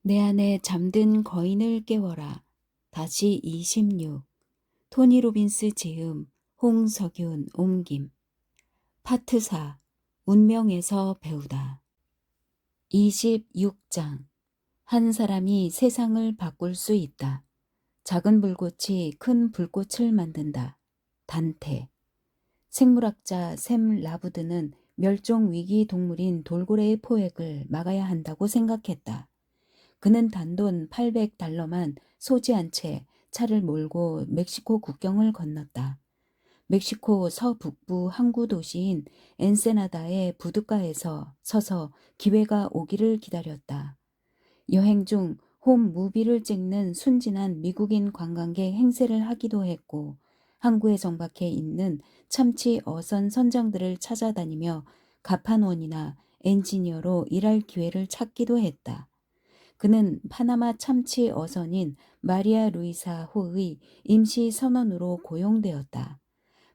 내 안에 잠든 거인을 깨워라. 다시 26. 토니 로빈스 지음, 홍석윤 옮김. 파트 4. 운명에서 배우다. 26장. 한 사람이 세상을 바꿀 수 있다. 작은 불꽃이 큰 불꽃을 만든다. 단테. 생물학자 샘 라부드는 멸종 위기 동물인 돌고래의 포획을 막아야 한다고 생각했다. 그는 단돈 $800만 소지한 채 차를 몰고 멕시코 국경을 건넜다. 멕시코 서북부 항구 도시인 엔세나다의 부둣가에서 서서 기회가 오기를 기다렸다. 여행 중 홈 무비를 찍는 순진한 미국인 관광객 행세를 하기도 했고, 항구에 정박해 있는 참치 어선 선장들을 찾아다니며 가판원이나 엔지니어로 일할 기회를 찾기도 했다. 그는 파나마 참치 어선인 마리아 루이사 호의 임시 선원으로 고용되었다.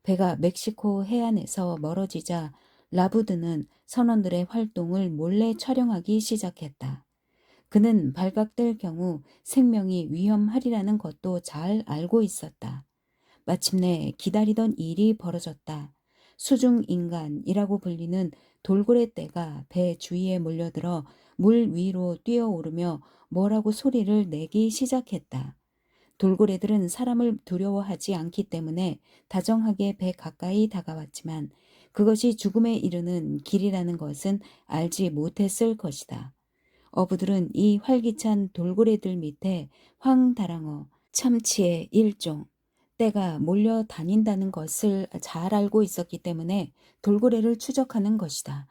배가 멕시코 해안에서 멀어지자 라부드는 선원들의 활동을 몰래 촬영하기 시작했다. 그는 발각될 경우 생명이 위험하리라는 것도 잘 알고 있었다. 마침내 기다리던 일이 벌어졌다. 수중인간이라고 불리는 돌고래 떼가 배 주위에 몰려들어 물 위로 뛰어오르며 뭐라고 소리를 내기 시작했다. 돌고래들은 사람을 두려워하지 않기 때문에 다정하게 배 가까이 다가왔지만 그것이 죽음에 이르는 길이라는 것은 알지 못했을 것이다. 어부들은 이 활기찬 돌고래들 밑에 황다랑어, 참치의 일종, 떼가 몰려다닌다는 것을 잘 알고 있었기 때문에 돌고래를 추적하는 것이다.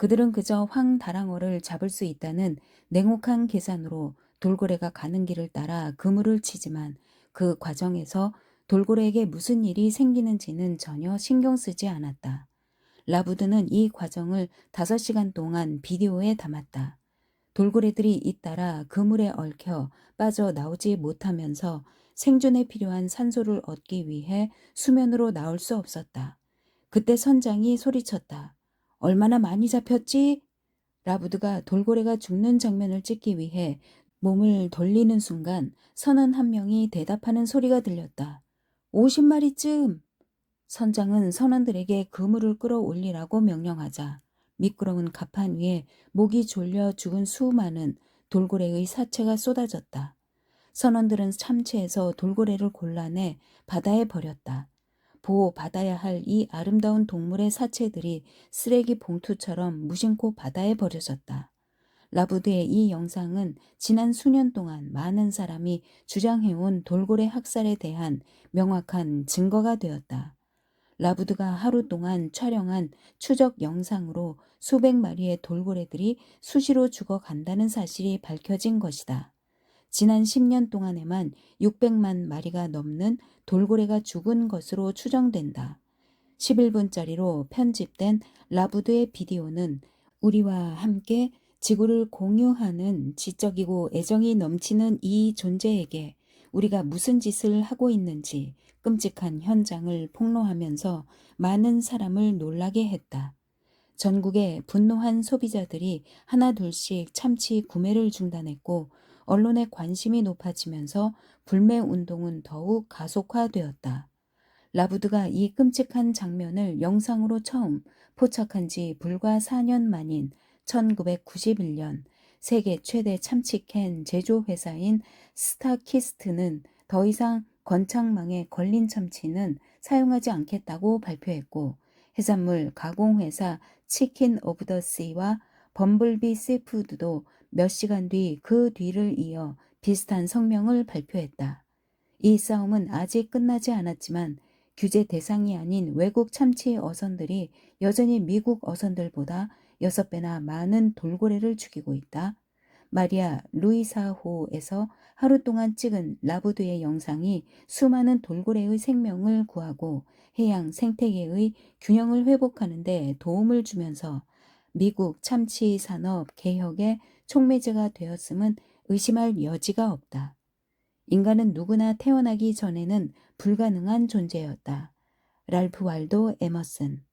그들은 그저 황다랑어를 잡을 수 있다는 냉혹한 계산으로 돌고래가 가는 길을 따라 그물을 치지만 그 과정에서 돌고래에게 무슨 일이 생기는지는 전혀 신경 쓰지 않았다. 라부드는 이 과정을 5시간 동안 비디오에 담았다. 돌고래들이 잇따라 그물에 얽혀 빠져나오지 못하면서 생존에 필요한 산소를 얻기 위해 수면으로 나올 수 없었다. 그때 선장이 소리쳤다. 얼마나 많이 잡혔지? 라부드가 돌고래가 죽는 장면을 찍기 위해 몸을 돌리는 순간 선원 한 명이 대답하는 소리가 들렸다. 50마리쯤! 선장은 선원들에게 그물을 끌어올리라고 명령하자 미끄러운 갑판 위에 목이 졸려 죽은 수많은 돌고래의 사체가 쏟아졌다. 선원들은 참치에서 돌고래를 골라내 바다에 버렸다. 보호받아야 할 이 아름다운 동물의 사체들이 쓰레기 봉투처럼 무심코 바다에 버려졌다. 라부드의 이 영상은 지난 수년 동안 많은 사람이 주장해온 돌고래 학살에 대한 명확한 증거가 되었다. 라부드가 하루 동안 촬영한 추적 영상으로 수백 마리의 돌고래들이 수시로 죽어간다는 사실이 밝혀진 것이다. 지난 10년 동안에만 600만 마리가 넘는 돌고래가 죽은 것으로 추정된다. 11분짜리로 편집된 라부드의 비디오는 우리와 함께 지구를 공유하는 지적이고 애정이 넘치는 이 존재에게 우리가 무슨 짓을 하고 있는지 끔찍한 현장을 폭로하면서 많은 사람을 놀라게 했다. 전국의 분노한 소비자들이 하나둘씩 참치 구매를 중단했고 언론의 관심이 높아지면서 불매 운동은 더욱 가속화되었다. 라부드가 이 끔찍한 장면을 영상으로 처음 포착한 지 불과 4년 만인 1991년 세계 최대 참치캔 제조회사인 스타키스트는 더 이상 건창망에 걸린 참치는 사용하지 않겠다고 발표했고 해산물 가공회사 치킨 오브 더 씨와 범블비 씨푸드도 몇 시간 뒤 그 뒤를 이어 비슷한 성명을 발표했다. 이 싸움은 아직 끝나지 않았지만 규제 대상이 아닌 외국 참치 어선들이 여전히 미국 어선들보다 6배나 많은 돌고래를 죽이고 있다. 마리아 루이사호에서 하루 동안 찍은 라부드의 영상이 수많은 돌고래의 생명을 구하고 해양 생태계의 균형을 회복하는 데 도움을 주면서 미국 참치 산업 개혁의 촉매제가 되었음은 의심할 여지가 없다. 인간은 누구나 태어나기 전에는 불가능한 존재였다. 랄프 waldo 에머슨.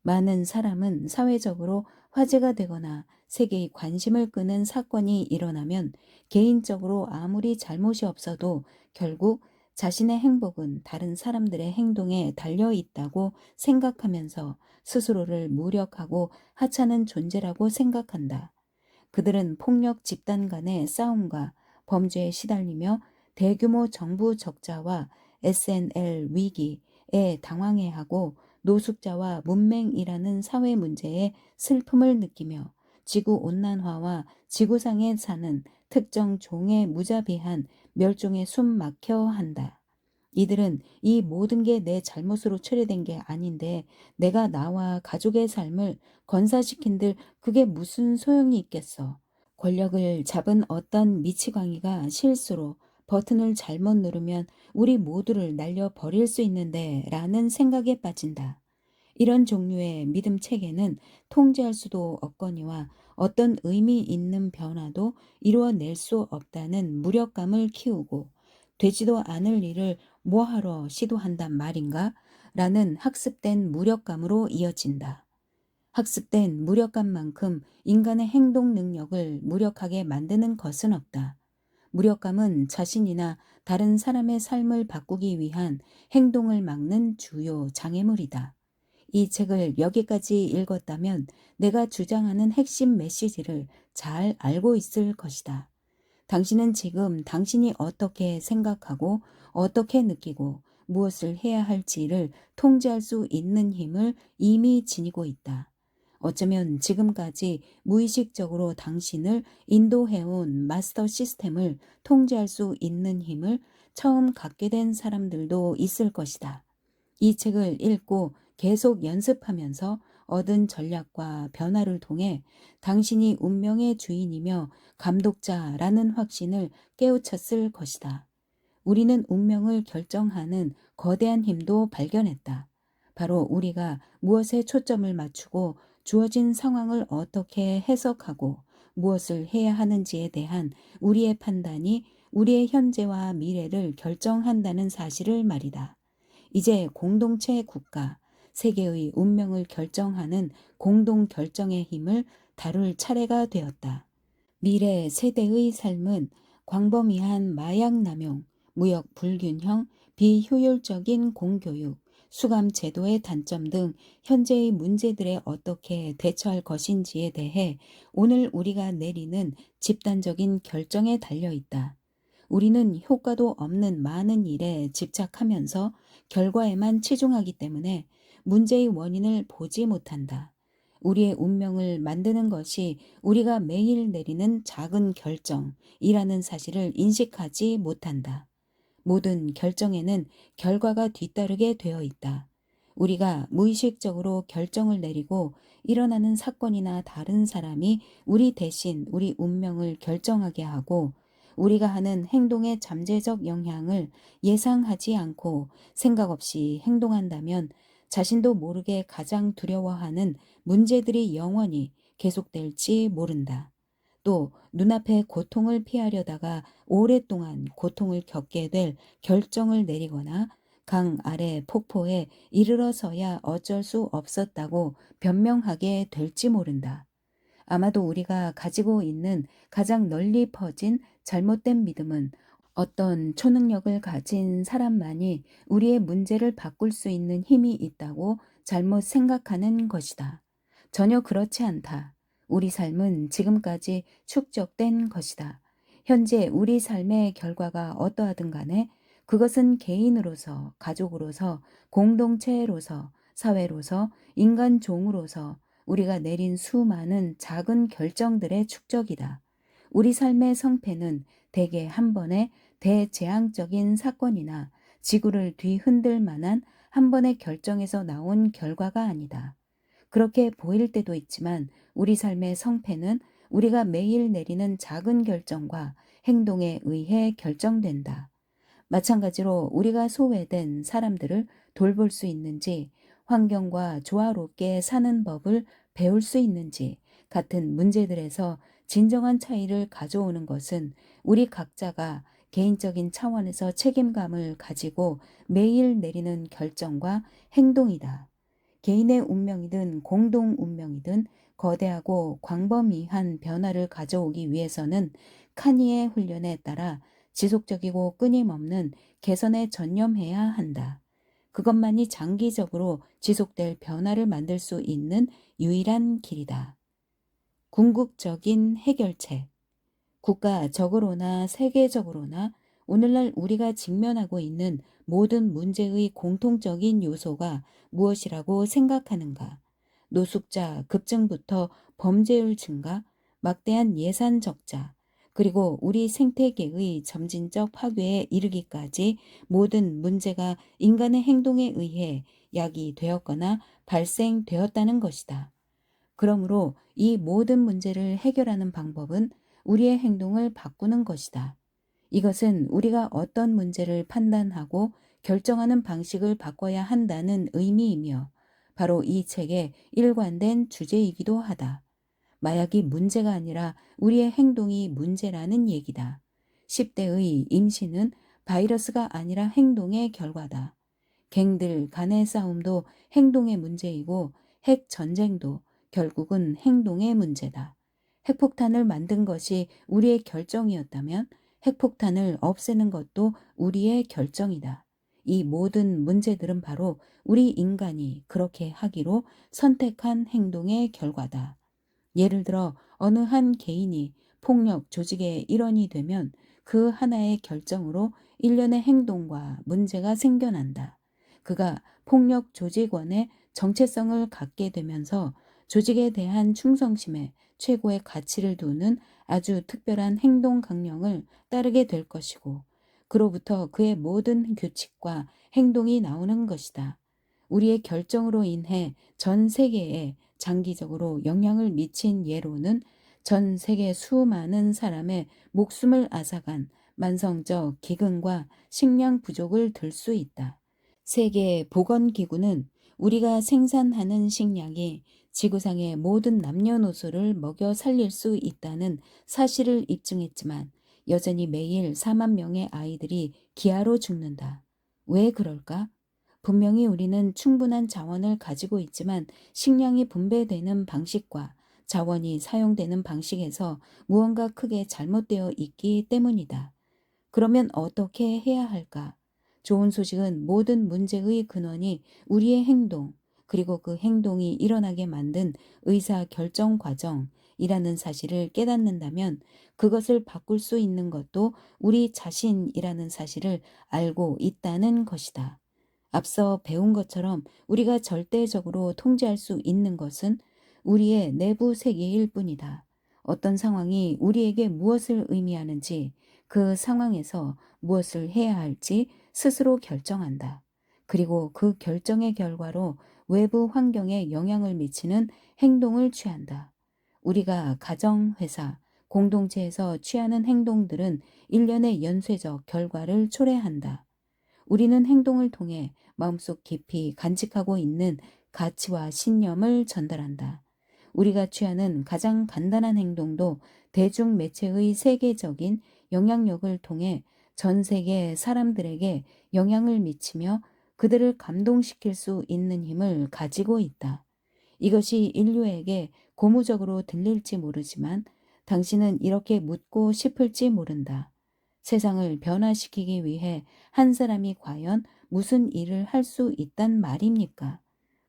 많은 사람은 사회적으로 화제가 되거나 세계의 관심을 끄는 사건이 일어나면 개인적으로 아무리 잘못이 없어도 결국 자신의 행복은 다른 사람들의 행동에 달려 있다고 생각하면서 스스로를 무력하고 하찮은 존재라고 생각한다. 그들은 폭력 집단 간의 싸움과 범죄에 시달리며 대규모 정부 적자와 SNL 위기에 당황해하고 노숙자와 문맹이라는 사회 문제에 슬픔을 느끼며 지구온난화와 지구상에 사는 특정 종의 무자비한 멸종에 숨 막혀 한다. 이들은 이 모든 게 내 잘못으로 초래된 게 아닌데 내가 나와 가족의 삶을 건사시킨들 그게 무슨 소용이 있겠어. 권력을 잡은 어떤 미치광이가 실수로 버튼을 잘못 누르면 우리 모두를 날려버릴 수 있는데 라는 생각에 빠진다. 이런 종류의 믿음 체계는 통제할 수도 없거니와 어떤 의미 있는 변화도 이루어낼 수 없다는 무력감을 키우고 되지도 않을 일을 뭐하러 시도한단 말인가? 라는 학습된 무력감으로 이어진다. 학습된 무력감만큼 인간의 행동 능력을 무력하게 만드는 것은 없다. 무력감은 자신이나 다른 사람의 삶을 바꾸기 위한 행동을 막는 주요 장애물이다. 이 책을 여기까지 읽었다면 내가 주장하는 핵심 메시지를 잘 알고 있을 것이다. 당신은 지금 당신이 어떻게 생각하고 어떻게 느끼고 무엇을 해야 할지를 통제할 수 있는 힘을 이미 지니고 있다. 어쩌면 지금까지 무의식적으로 당신을 인도해온 마스터 시스템을 통제할 수 있는 힘을 처음 갖게 된 사람들도 있을 것이다. 이 책을 읽고 계속 연습하면서 얻은 전략과 변화를 통해 당신이 운명의 주인이며 감독자라는 확신을 깨우쳤을 것이다. 우리는 운명을 결정하는 거대한 힘도 발견했다. 바로 우리가 무엇에 초점을 맞추고 주어진 상황을 어떻게 해석하고 무엇을 해야 하는지에 대한 우리의 판단이 우리의 현재와 미래를 결정한다는 사실을 말이다. 이제 공동체 국가, 세계의 운명을 결정하는 공동 결정의 힘을 다룰 차례가 되었다. 미래 세대의 삶은 광범위한 마약 남용, 무역 불균형, 비효율적인 공교육, 수감 제도의 단점 등 현재의 문제들에 어떻게 대처할 것인지에 대해 오늘 우리가 내리는 집단적인 결정에 달려 있다. 우리는 효과도 없는 많은 일에 집착하면서 결과에만 치중하기 때문에 문제의 원인을 보지 못한다. 우리의 운명을 만드는 것이 우리가 매일 내리는 작은 결정이라는 사실을 인식하지 못한다. 모든 결정에는 결과가 뒤따르게 되어 있다. 우리가 무의식적으로 결정을 내리고 일어나는 사건이나 다른 사람이 우리 대신 우리 운명을 결정하게 하고 우리가 하는 행동의 잠재적 영향을 예상하지 않고 생각 없이 행동한다면 자신도 모르게 가장 두려워하는 문제들이 영원히 계속될지 모른다. 또 눈앞의 고통을 피하려다가 오랫동안 고통을 겪게 될 결정을 내리거나 강 아래 폭포에 이르러서야 어쩔 수 없었다고 변명하게 될지 모른다. 아마도 우리가 가지고 있는 가장 널리 퍼진 잘못된 믿음은 어떤 초능력을 가진 사람만이 우리의 문제를 바꿀 수 있는 힘이 있다고 잘못 생각하는 것이다. 전혀 그렇지 않다. 우리 삶은 지금까지 축적된 것이다. 현재 우리 삶의 결과가 어떠하든 간에 그것은 개인으로서, 가족으로서, 공동체로서, 사회로서, 인간 종으로서 우리가 내린 수많은 작은 결정들의 축적이다. 우리 삶의 성패는 대개 한 번의 대재앙적인 사건이나 지구를 뒤흔들 만한 한 번의 결정에서 나온 결과가 아니다. 그렇게 보일 때도 있지만 우리 삶의 성패는 우리가 매일 내리는 작은 결정과 행동에 의해 결정된다. 마찬가지로 우리가 소외된 사람들을 돌볼 수 있는지, 환경과 조화롭게 사는 법을 배울 수 있는지 같은 문제들에서 진정한 차이를 가져오는 것은 우리 각자가 개인적인 차원에서 책임감을 가지고 매일 내리는 결정과 행동이다. 개인의 운명이든 공동 운명이든 거대하고 광범위한 변화를 가져오기 위해서는 카니의 훈련에 따라 지속적이고 끊임없는 개선에 전념해야 한다. 그것만이 장기적으로 지속될 변화를 만들 수 있는 유일한 길이다. 궁극적인 해결책. 국가적으로나 세계적으로나 오늘날 우리가 직면하고 있는 모든 문제의 공통적인 요소가 무엇이라고 생각하는가? 노숙자 급증부터 범죄율 증가, 막대한 예산 적자, 그리고 우리 생태계의 점진적 파괴에 이르기까지 모든 문제가 인간의 행동에 의해 야기되었거나 발생되었다는 것이다. 그러므로 이 모든 문제를 해결하는 방법은 우리의 행동을 바꾸는 것이다. 이것은 우리가 어떤 문제를 판단하고 결정하는 방식을 바꿔야 한다는 의미이며 바로 이 책의 일관된 주제이기도 하다. 마약이 문제가 아니라 우리의 행동이 문제라는 얘기다. 10대의 임신은 바이러스가 아니라 행동의 결과다. 갱들 간의 싸움도 행동의 문제이고 핵 전쟁도 결국은 행동의 문제다. 핵폭탄을 만든 것이 우리의 결정이었다면 핵폭탄을 없애는 것도 우리의 결정이다. 이 모든 문제들은 바로 우리 인간이 그렇게 하기로 선택한 행동의 결과다. 예를 들어 어느 한 개인이 폭력 조직의 일원이 되면 그 하나의 결정으로 일련의 행동과 문제가 생겨난다. 그가 폭력 조직원의 정체성을 갖게 되면서 조직에 대한 충성심에 최고의 가치를 두는 아주 특별한 행동 강령을 따르게 될 것이고, 그로부터 그의 모든 규칙과 행동이 나오는 것이다. 우리의 결정으로 인해 전 세계에 장기적으로 영향을 미친 예로는 전 세계 수많은 사람의 목숨을 앗아간 만성적 기근과 식량 부족을 들 수 있다. 세계 보건기구는 우리가 생산하는 식량이 지구상의 모든 남녀노소를 먹여 살릴 수 있다는 사실을 입증했지만 여전히 매일 4만 명의 아이들이 기아로 죽는다. 왜 그럴까? 분명히 우리는 충분한 자원을 가지고 있지만 식량이 분배되는 방식과 자원이 사용되는 방식에서 무언가 크게 잘못되어 있기 때문이다. 그러면 어떻게 해야 할까? 좋은 소식은 모든 문제의 근원이 우리의 행동, 그리고 그 행동이 일어나게 만든 의사 결정 과정이라는 사실을 깨닫는다면 그것을 바꿀 수 있는 것도 우리 자신이라는 사실을 알고 있다는 것이다. 앞서 배운 것처럼 우리가 절대적으로 통제할 수 있는 것은 우리의 내부 세계일 뿐이다. 어떤 상황이 우리에게 무엇을 의미하는지, 그 상황에서 무엇을 해야 할지 스스로 결정한다. 그리고 그 결정의 결과로 외부 환경에 영향을 미치는 행동을 취한다. 우리가 가정, 회사, 공동체에서 취하는 행동들은 일련의 연쇄적 결과를 초래한다. 우리는 행동을 통해 마음속 깊이 간직하고 있는 가치와 신념을 전달한다. 우리가 취하는 가장 간단한 행동도 대중 매체의 세계적인 영향력을 통해 전 세계 사람들에게 영향을 미치며 그들을 감동시킬 수 있는 힘을 가지고 있다. 이것이 인류에게 고무적으로 들릴지 모르지만 당신은 이렇게 묻고 싶을지 모른다. 세상을 변화시키기 위해 한 사람이 과연 무슨 일을 할 수 있단 말입니까?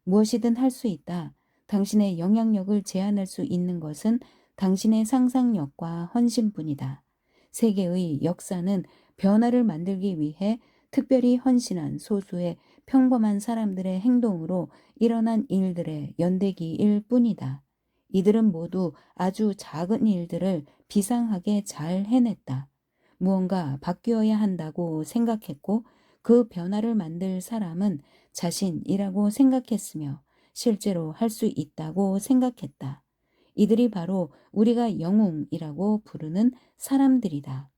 무엇이든 할 수 있다. 당신의 영향력을 제한할 수 있는 것은 당신의 상상력과 헌신뿐이다. 세계의 역사는 변화를 만들기 위해 특별히 헌신한 소수의 평범한 사람들의 행동으로 일어난 일들의 연대기일 뿐이다. 이들은 모두 아주 작은 일들을 비상하게 잘 해냈다. 무언가 바뀌어야 한다고 생각했고 그 변화를 만들 사람은 자신이라고 생각했으며 실제로 할 수 있다고 생각했다. 이들이 바로 우리가 영웅이라고 부르는 사람들이다.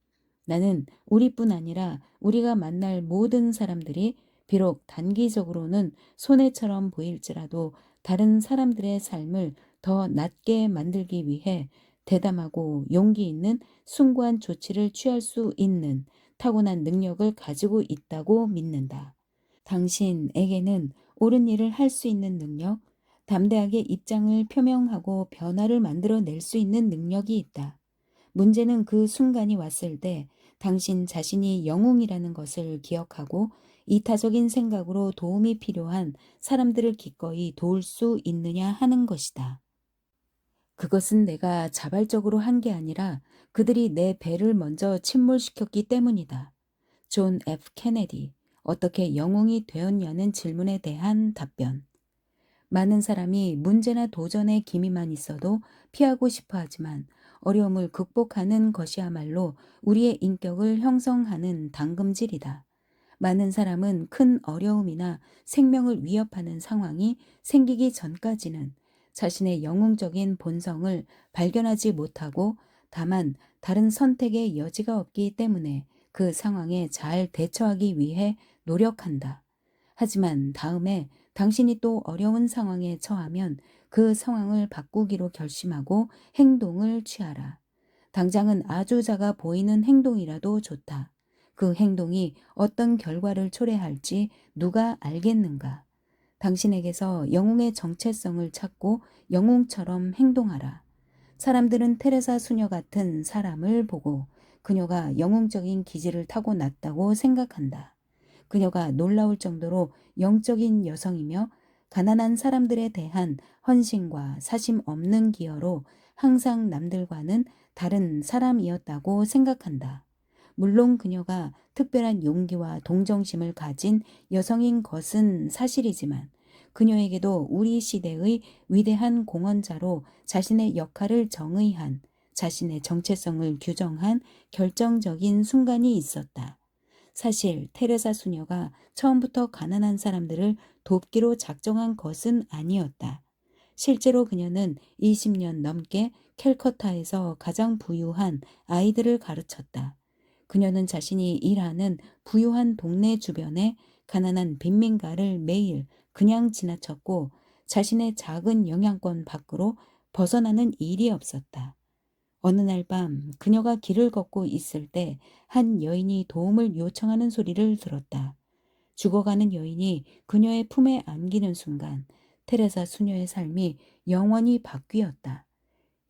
나는 우리뿐 아니라 우리가 만날 모든 사람들이 비록 단기적으로는 손해처럼 보일지라도 다른 사람들의 삶을 더 낫게 만들기 위해 대담하고 용기 있는 숭고한 조치를 취할 수 있는 타고난 능력을 가지고 있다고 믿는다. 당신에게는 옳은 일을 할 수 있는 능력, 담대하게 입장을 표명하고 변화를 만들어낼 수 있는 능력이 있다. 문제는 그 순간이 왔을 때 당신 자신이 영웅이라는 것을 기억하고 이타적인 생각으로 도움이 필요한 사람들을 기꺼이 도울 수 있느냐 하는 것이다. 그것은 내가 자발적으로 한 게 아니라 그들이 내 배를 먼저 침몰시켰기 때문이다. 존 F. 케네디, 어떻게 영웅이 되었냐는 질문에 대한 답변. 많은 사람이 문제나 도전에 기미만 있어도 피하고 싶어 하지만 어려움을 극복하는 것이야말로 우리의 인격을 형성하는 당금질이다. 많은 사람은 큰 어려움이나 생명을 위협하는 상황이 생기기 전까지는 자신의 영웅적인 본성을 발견하지 못하고 다만 다른 선택의 여지가 없기 때문에 그 상황에 잘 대처하기 위해 노력한다. 하지만 다음에 당신이 또 어려운 상황에 처하면 그 상황을 바꾸기로 결심하고 행동을 취하라. 당장은 아주 작아 보이는 행동이라도 좋다. 그 행동이 어떤 결과를 초래할지 누가 알겠는가? 당신에게서 영웅의 정체성을 찾고 영웅처럼 행동하라. 사람들은 테레사 수녀 같은 사람을 보고 그녀가 영웅적인 기질을 타고났다고 생각한다. 그녀가 놀라울 정도로 영적인 여성이며 가난한 사람들에 대한 헌신과 사심 없는 기여로 항상 남들과는 다른 사람이었다고 생각한다. 물론 그녀가 특별한 용기와 동정심을 가진 여성인 것은 사실이지만 그녀에게도 우리 시대의 위대한 공헌자로 자신의 역할을 정의한 자신의 정체성을 규정한 결정적인 순간이 있었다. 사실 테레사 수녀가 처음부터 가난한 사람들을 돕기로 작정한 것은 아니었다. 실제로 그녀는 20년 넘게 캘커타에서 가장 부유한 아이들을 가르쳤다. 그녀는 자신이 일하는 부유한 동네 주변에 가난한 빈민가를 매일 그냥 지나쳤고 자신의 작은 영향권 밖으로 벗어나는 일이 없었다. 어느 날 밤 그녀가 길을 걷고 있을 때 한 여인이 도움을 요청하는 소리를 들었다. 죽어가는 여인이 그녀의 품에 안기는 순간 테레사 수녀의 삶이 영원히 바뀌었다.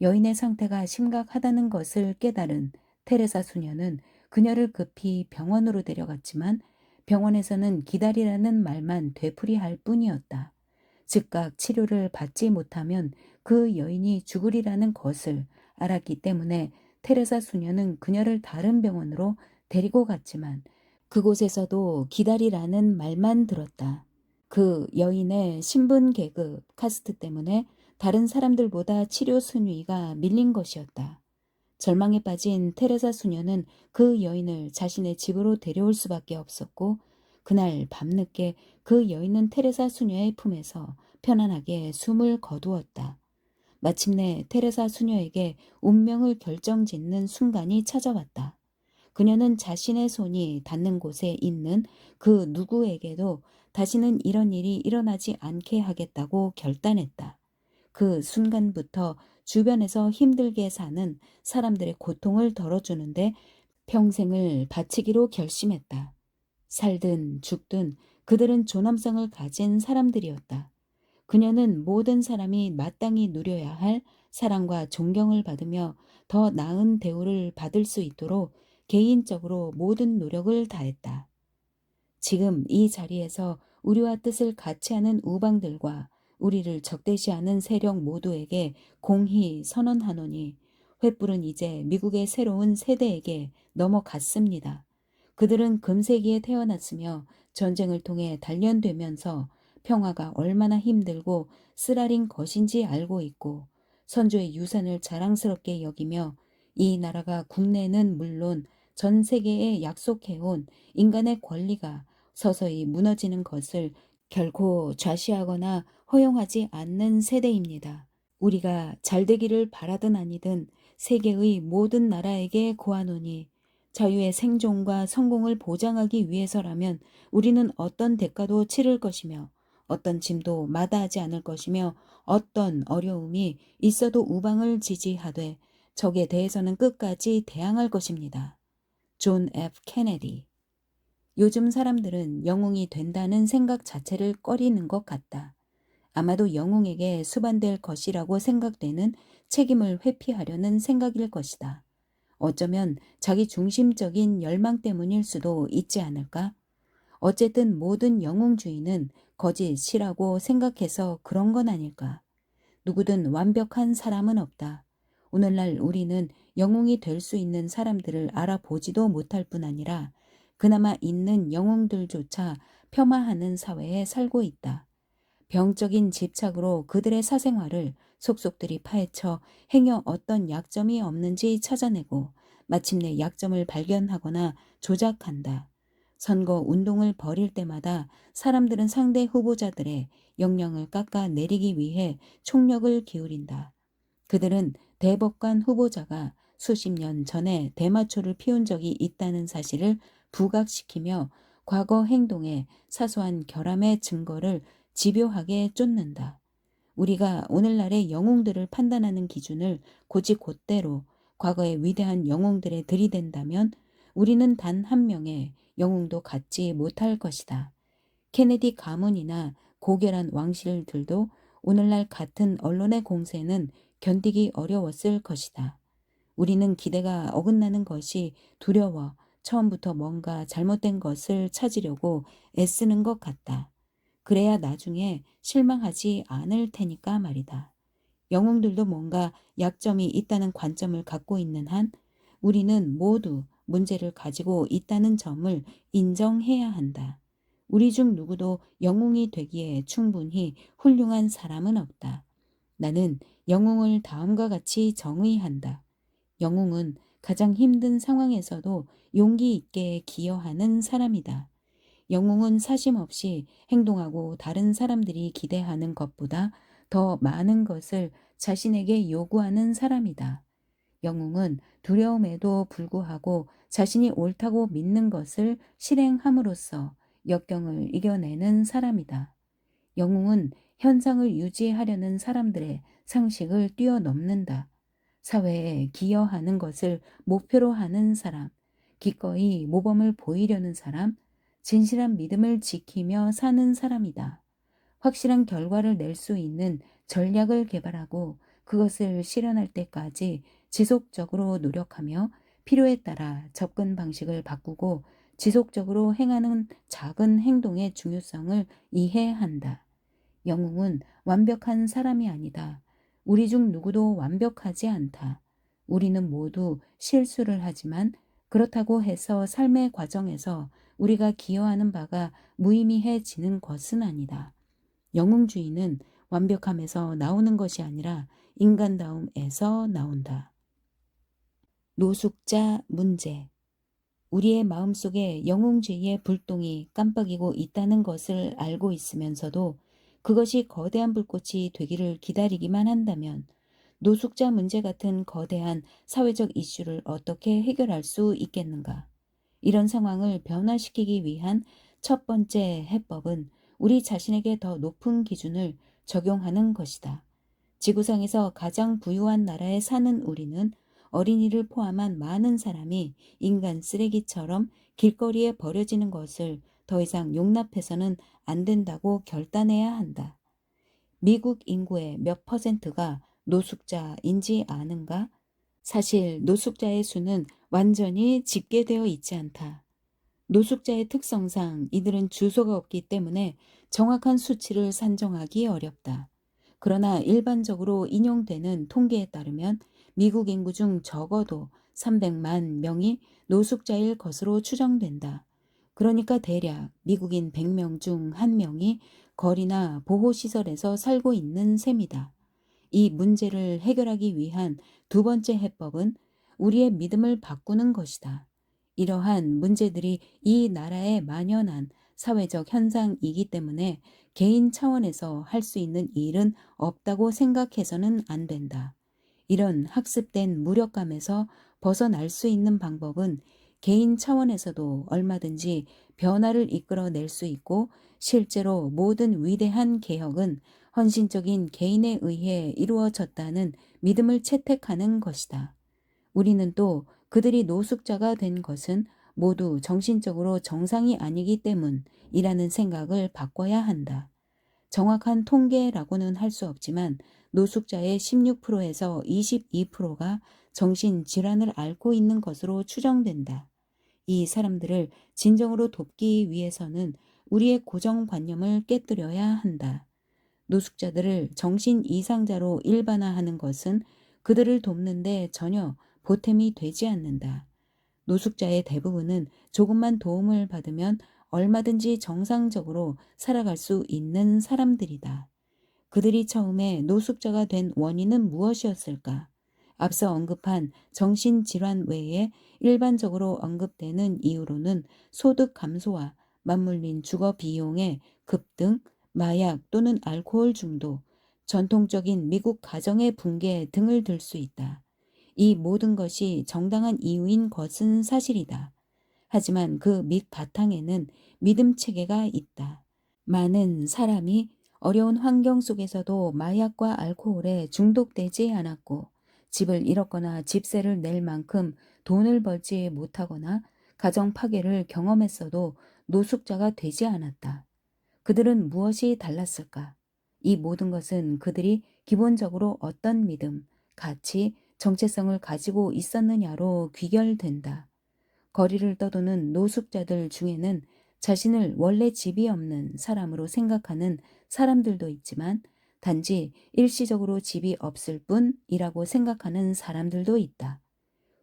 여인의 상태가 심각하다는 것을 깨달은 테레사 수녀는 그녀를 급히 병원으로 데려갔지만 병원에서는 기다리라는 말만 되풀이할 뿐이었다. 즉각 치료를 받지 못하면 그 여인이 죽으리라는 것을 알았기 때문에 테레사 수녀는 그녀를 다른 병원으로 데리고 갔지만 그곳에서도 기다리라는 말만 들었다. 그 여인의 신분 계급, 카스트 때문에 다른 사람들보다 치료 순위가 밀린 것이었다. 절망에 빠진 테레사 수녀는 그 여인을 자신의 집으로 데려올 수밖에 없었고 그날 밤늦게 그 여인은 테레사 수녀의 품에서 편안하게 숨을 거두었다. 마침내 테레사 수녀에게 운명을 결정짓는 순간이 찾아왔다. 그녀는 자신의 손이 닿는 곳에 있는 그 누구에게도 다시는 이런 일이 일어나지 않게 하겠다고 결단했다. 그 순간부터 주변에서 힘들게 사는 사람들의 고통을 덜어주는데 평생을 바치기로 결심했다. 살든 죽든 그들은 존엄성을 가진 사람들이었다. 그녀는 모든 사람이 마땅히 누려야 할 사랑과 존경을 받으며 더 나은 대우를 받을 수 있도록 개인적으로 모든 노력을 다했다. 지금 이 자리에서 우리와 뜻을 같이 하는 우방들과 우리를 적대시하는 세력 모두에게 공히 선언하노니 횃불은 이제 미국의 새로운 세대에게 넘어갔습니다. 그들은 금세기에 태어났으며 전쟁을 통해 단련되면서 평화가 얼마나 힘들고 쓰라린 것인지 알고 있고 선조의 유산을 자랑스럽게 여기며 이 나라가 국내는 물론 전 세계에 약속해온 인간의 권리가 서서히 무너지는 것을 결코 좌시하거나 허용하지 않는 세대입니다. 우리가 잘되기를 바라든 아니든 세계의 모든 나라에게 고하노니 자유의 생존과 성공을 보장하기 위해서라면 우리는 어떤 대가도 치를 것이며 어떤 짐도 마다하지 않을 것이며 어떤 어려움이 있어도 우방을 지지하되 적에 대해서는 끝까지 대항할 것입니다. 존 F. 케네디. 요즘 사람들은 영웅이 된다는 생각 자체를 꺼리는 것 같다. 아마도 영웅에게 수반될 것이라고 생각되는 책임을 회피하려는 생각일 것이다. 어쩌면 자기 중심적인 열망 때문일 수도 있지 않을까? 어쨌든 모든 영웅주의는 거짓이라고 생각해서 그런 건 아닐까? 누구든 완벽한 사람은 없다. 오늘날 우리는 영웅이 될 수 있는 사람들을 알아보지도 못할 뿐 아니라 그나마 있는 영웅들조차 폄하하는 사회에 살고 있다. 병적인 집착으로 그들의 사생활을 속속들이 파헤쳐 행여 어떤 약점이 없는지 찾아내고 마침내 약점을 발견하거나 조작한다. 선거 운동을 벌일 때마다 사람들은 상대 후보자들의 역량을 깎아내리기 위해 총력을 기울인다. 그들은 대법관 후보자가 수십 년 전에 대마초를 피운 적이 있다는 사실을 부각시키며 과거 행동의 사소한 결함의 증거를 집요하게 쫓는다. 우리가 오늘날의 영웅들을 판단하는 기준을 곧이곧대로 과거의 위대한 영웅들에 들이댄다면 우리는 단 한 명의 영웅도 갖지 못할 것이다. 케네디 가문이나 고결한 왕실들도 오늘날 같은 언론의 공세는 견디기 어려웠을 것이다. 우리는 기대가 어긋나는 것이 두려워 처음부터 뭔가 잘못된 것을 찾으려고 애쓰는 것 같다. 그래야 나중에 실망하지 않을 테니까 말이다. 영웅들도 뭔가 약점이 있다는 관점을 갖고 있는 한 우리는 모두 문제를 가지고 있다는 점을 인정해야 한다. 우리 중 누구도 영웅이 되기에 충분히 훌륭한 사람은 없다. 나는 영웅을 다음과 같이 정의한다. 영웅은 가장 힘든 상황에서도 용기 있게 기여하는 사람이다. 영웅은 사심 없이 행동하고 다른 사람들이 기대하는 것보다 더 많은 것을 자신에게 요구하는 사람이다. 영웅은 두려움에도 불구하고 자신이 옳다고 믿는 것을 실행함으로써 역경을 이겨내는 사람이다. 영웅은 현상을 유지하려는 사람들의 상식을 뛰어넘는다. 사회에 기여하는 것을 목표로 하는 사람, 기꺼이 모범을 보이려는 사람, 진실한 믿음을 지키며 사는 사람이다. 확실한 결과를 낼 수 있는 전략을 개발하고 그것을 실현할 때까지 지속적으로 노력하며 필요에 따라 접근 방식을 바꾸고 지속적으로 행하는 작은 행동의 중요성을 이해한다. 영웅은 완벽한 사람이 아니다. 우리 중 누구도 완벽하지 않다. 우리는 모두 실수를 하지만 그렇다고 해서 삶의 과정에서 우리가 기여하는 바가 무의미해지는 것은 아니다. 영웅주의는 완벽함에서 나오는 것이 아니라 인간다움에서 나온다. 노숙자 문제. 우리의 마음속에 영웅주의의 불똥이 깜빡이고 있다는 것을 알고 있으면서도 그것이 거대한 불꽃이 되기를 기다리기만 한다면 노숙자 문제 같은 거대한 사회적 이슈를 어떻게 해결할 수 있겠는가? 이런 상황을 변화시키기 위한 첫 번째 해법은 우리 자신에게 더 높은 기준을 적용하는 것이다. 지구상에서 가장 부유한 나라에 사는 우리는 어린이를 포함한 많은 사람이 인간 쓰레기처럼 길거리에 버려지는 것을 더 이상 용납해서는 안 된다고 결단해야 한다. 미국 인구의 몇 퍼센트가 노숙자인지 아는가? 사실 노숙자의 수는 완전히 집계되어 있지 않다. 노숙자의 특성상 이들은 주소가 없기 때문에 정확한 수치를 산정하기 어렵다. 그러나 일반적으로 인용되는 통계에 따르면 미국 인구 중 적어도 300만 명이 노숙자일 것으로 추정된다. 그러니까 대략 미국인 100명 중 1명이 거리나 보호시설에서 살고 있는 셈이다. 이 문제를 해결하기 위한 두 번째 해법은 우리의 믿음을 바꾸는 것이다. 이러한 문제들이 이 나라에 만연한 사회적 현상이기 때문에 개인 차원에서 할 수 있는 일은 없다고 생각해서는 안 된다. 이런 학습된 무력감에서 벗어날 수 있는 방법은 개인 차원에서도 얼마든지 변화를 이끌어낼 수 있고 실제로 모든 위대한 개혁은 헌신적인 개인에 의해 이루어졌다는 믿음을 채택하는 것이다. 우리는 또 그들이 노숙자가 된 것은 모두 정신적으로 정상이 아니기 때문이라는 생각을 바꿔야 한다. 정확한 통계라고는 할 수 없지만 노숙자의 16%에서 22%가 정신질환을 앓고 있는 것으로 추정된다. 이 사람들을 진정으로 돕기 위해서는 우리의 고정관념을 깨뜨려야 한다. 노숙자들을 정신 이상자로 일반화하는 것은 그들을 돕는데 전혀 보탬이 되지 않는다. 노숙자의 대부분은 조금만 도움을 받으면 얼마든지 정상적으로 살아갈 수 있는 사람들이다. 그들이 처음에 노숙자가 된 원인은 무엇이었을까? 앞서 언급한 정신질환 외에 일반적으로 언급되는 이유로는 소득 감소와 맞물린 주거 비용의 급등, 마약 또는 알코올 중독, 전통적인 미국 가정의 붕괴 등을 들 수 있다. 이 모든 것이 정당한 이유인 것은 사실이다. 하지만 그 밑바탕에는 믿음 체계가 있다. 많은 사람이 어려운 환경 속에서도 마약과 알코올에 중독되지 않았고, 집을 잃었거나 집세를 낼 만큼 돈을 벌지 못하거나 가정 파괴를 경험했어도 노숙자가 되지 않았다. 그들은 무엇이 달랐을까? 이 모든 것은 그들이 기본적으로 어떤 믿음, 가치, 정체성을 가지고 있었느냐로 귀결된다. 거리를 떠도는 노숙자들 중에는 자신을 원래 집이 없는 사람으로 생각하는 사람들도 있지만 단지 일시적으로 집이 없을 뿐이라고 생각하는 사람들도 있다.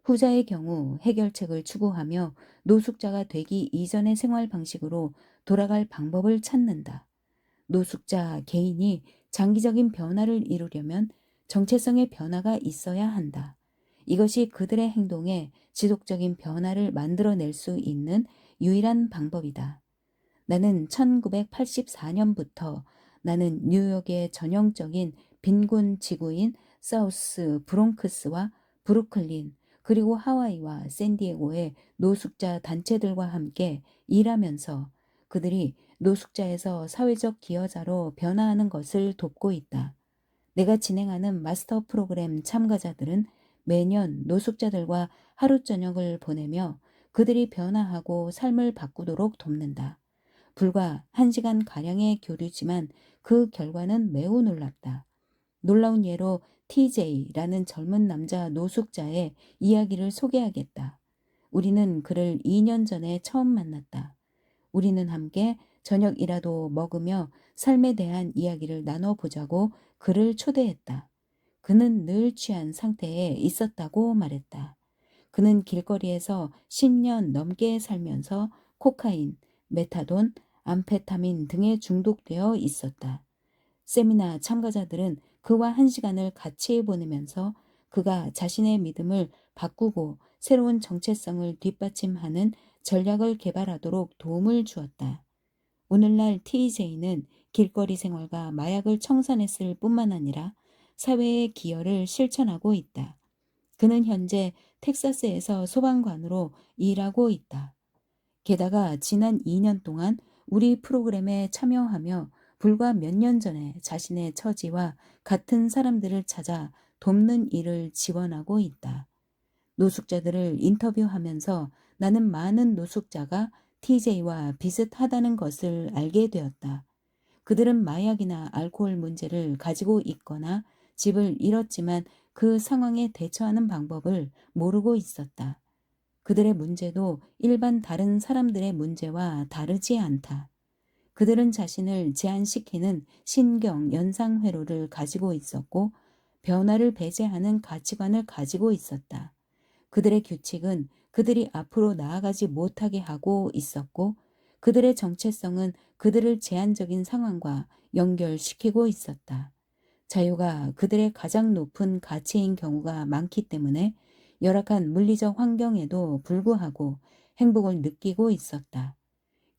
후자의 경우 해결책을 추구하며 노숙자가 되기 이전의 생활 방식으로 돌아갈 방법을 찾는다. 노숙자 개인이 장기적인 변화를 이루려면 정체성의 변화가 있어야 한다. 이것이 그들의 행동에 지속적인 변화를 만들어낼 수 있는 유일한 방법이다. 나는 1984년부터 나는 뉴욕의 전형적인 빈곤 지구인 사우스 브롱크스와 브루클린 그리고 하와이와 샌디에고의 노숙자 단체들과 함께 일하면서 그들이 노숙자에서 사회적 기여자로 변화하는 것을 돕고 있다. 내가 진행하는 마스터 프로그램 참가자들은 매년 노숙자들과 하루 저녁을 보내며 그들이 변화하고 삶을 바꾸도록 돕는다. 불과 1시간가량의 교류지만 그 결과는 매우 놀랍다. 놀라운 예로 TJ라는 젊은 남자 노숙자의 이야기를 소개하겠다. 우리는 그를 2년 전에 처음 만났다. 우리는 함께 저녁이라도 먹으며 삶에 대한 이야기를 나눠보자고 그를 초대했다. 그는 늘 취한 상태에 있었다고 말했다. 그는 길거리에서 10년 넘게 살면서 코카인, 메타돈, 암페타민 등에 중독되어 있었다. 세미나 참가자들은 그와 1시간을 같이 보내면서 그가 자신의 믿음을 바꾸고 새로운 정체성을 뒷받침하는 전략을 개발하도록 도움을 주었다. 오늘날 TJ는 길거리 생활과 마약을 청산했을 뿐만 아니라 사회의 기여를 실천하고 있다. 그는 현재 텍사스에서 소방관으로 일하고 있다. 게다가 지난 2년 동안 우리 프로그램에 참여하며 불과 몇 년 전에 자신의 처지와 같은 사람들을 찾아 돕는 일을 지원하고 있다. 노숙자들을 인터뷰하면서 나는 많은 노숙자가 TJ와 비슷하다는 것을 알게 되었다. 그들은 마약이나 알코올 문제를 가지고 있거나 집을 잃었지만 그 상황에 대처하는 방법을 모르고 있었다. 그들의 문제도 일반 다른 사람들의 문제와 다르지 않다. 그들은 자신을 제한시키는 신경 연상 회로를 가지고 있었고 변화를 배제하는 가치관을 가지고 있었다. 그들의 규칙은 그들이 앞으로 나아가지 못하게 하고 있었고 그들의 정체성은 그들을 제한적인 상황과 연결시키고 있었다. 자유가 그들의 가장 높은 가치인 경우가 많기 때문에 열악한 물리적 환경에도 불구하고 행복을 느끼고 있었다.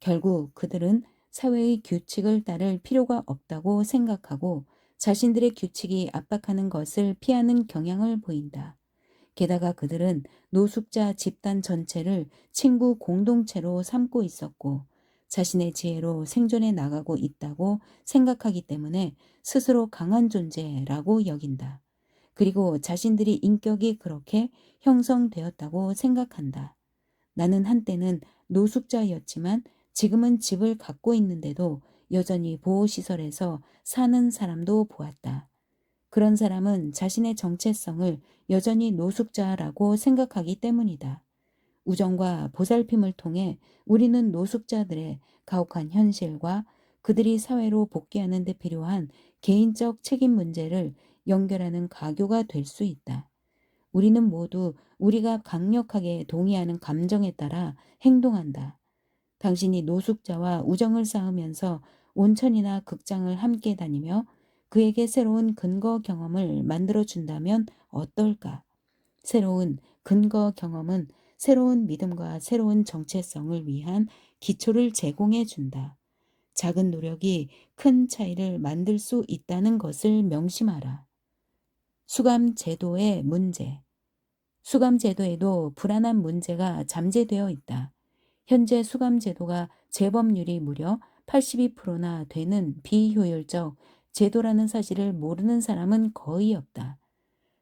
결국 그들은 사회의 규칙을 따를 필요가 없다고 생각하고 자신들의 규칙이 압박하는 것을 피하는 경향을 보인다. 게다가 그들은 노숙자 집단 전체를 친구 공동체로 삼고 있었고 자신의 지혜로 생존해 나가고 있다고 생각하기 때문에 스스로 강한 존재라고 여긴다. 그리고 자신들이 인격이 그렇게 형성되었다고 생각한다. 나는 한때는 노숙자였지만 지금은 집을 갖고 있는데도 여전히 보호시설에서 사는 사람도 보았다. 그런 사람은 자신의 정체성을 여전히 노숙자라고 생각하기 때문이다. 우정과 보살핌을 통해 우리는 노숙자들의 가혹한 현실과 그들이 사회로 복귀하는 데 필요한 개인적 책임 문제를 연결하는 가교가 될 수 있다. 우리는 모두 우리가 강력하게 동의하는 감정에 따라 행동한다. 당신이 노숙자와 우정을 쌓으면서 온천이나 극장을 함께 다니며 그에게 새로운 근거 경험을 만들어 준다면 어떨까? 새로운 근거 경험은 새로운 믿음과 새로운 정체성을 위한 기초를 제공해 준다. 작은 노력이 큰 차이를 만들 수 있다는 것을 명심하라. 수감 제도의 문제. 수감 제도에도 불안한 문제가 잠재되어 있다. 현재 수감 제도가 재범률이 무려 82%나 되는 비효율적 제도라는 사실을 모르는 사람은 거의 없다.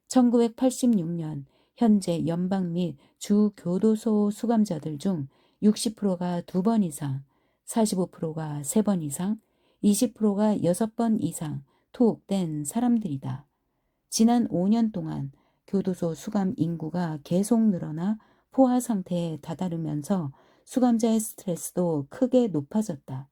1986년 현재 연방 및 주 교도소 수감자들 중 60%가 2번 이상, 45%가 3번 이상, 20%가 6번 이상 투옥된 사람들이다. 지난 5년 동안 교도소 수감 인구가 계속 늘어나 포화 상태에 다다르면서 수감자의 스트레스도 크게 높아졌다.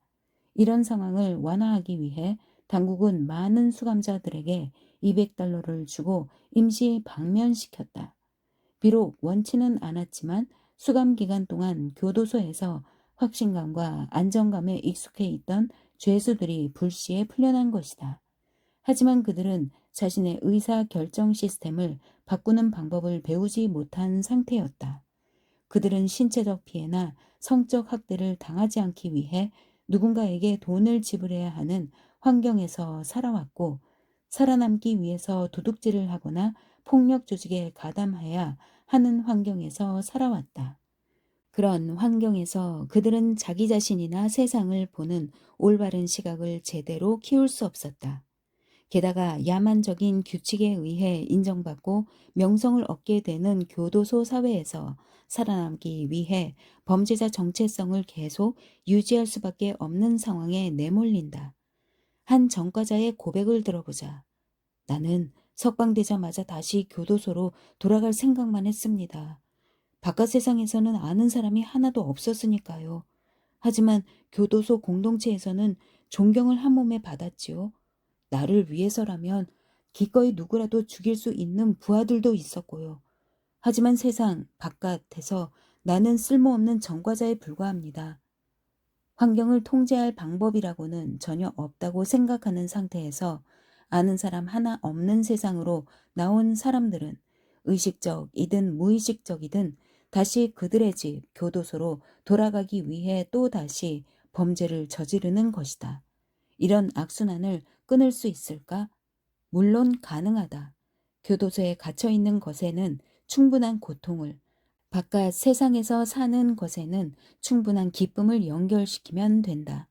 이런 상황을 완화하기 위해 당국은 많은 수감자들에게 $200를 주고 임시 방면시켰다. 비록 원치는 않았지만 수감 기간 동안 교도소에서 확신감과 안정감에 익숙해 있던 죄수들이 불시에 풀려난 것이다. 하지만 그들은 자신의 의사 결정 시스템을 바꾸는 방법을 배우지 못한 상태였다. 그들은 신체적 피해나 성적 학대를 당하지 않기 위해 누군가에게 돈을 지불해야 하는 환경에서 살아왔고, 살아남기 위해서 도둑질을 하거나 폭력 조직에 가담해야 하는 환경에서 살아왔다. 그런 환경에서 그들은 자기 자신이나 세상을 보는 올바른 시각을 제대로 키울 수 없었다. 게다가 야만적인 규칙에 의해 인정받고 명성을 얻게 되는 교도소 사회에서 살아남기 위해 범죄자 정체성을 계속 유지할 수밖에 없는 상황에 내몰린다. 한 전과자의 고백을 들어보자. 나는 석방되자마자 다시 교도소로 돌아갈 생각만 했습니다. 바깥 세상에서는 아는 사람이 하나도 없었으니까요. 하지만 교도소 공동체에서는 존경을 한 몸에 받았지요. 나를 위해서라면 기꺼이 누구라도 죽일 수 있는 부하들도 있었고요. 하지만 세상 바깥에서 나는 쓸모없는 전과자에 불과합니다. 환경을 통제할 방법이라고는 전혀 없다고 생각하는 상태에서 아는 사람 하나 없는 세상으로 나온 사람들은 의식적이든 무의식적이든 다시 그들의 집, 교도소로 돌아가기 위해 또 다시 범죄를 저지르는 것이다. 이런 악순환을 끊을 수 있을까? 물론 가능하다. 교도소에 갇혀 있는 것에는 충분한 고통을, 바깥 세상에서 사는 것에는 충분한 기쁨을 연결시키면 된다.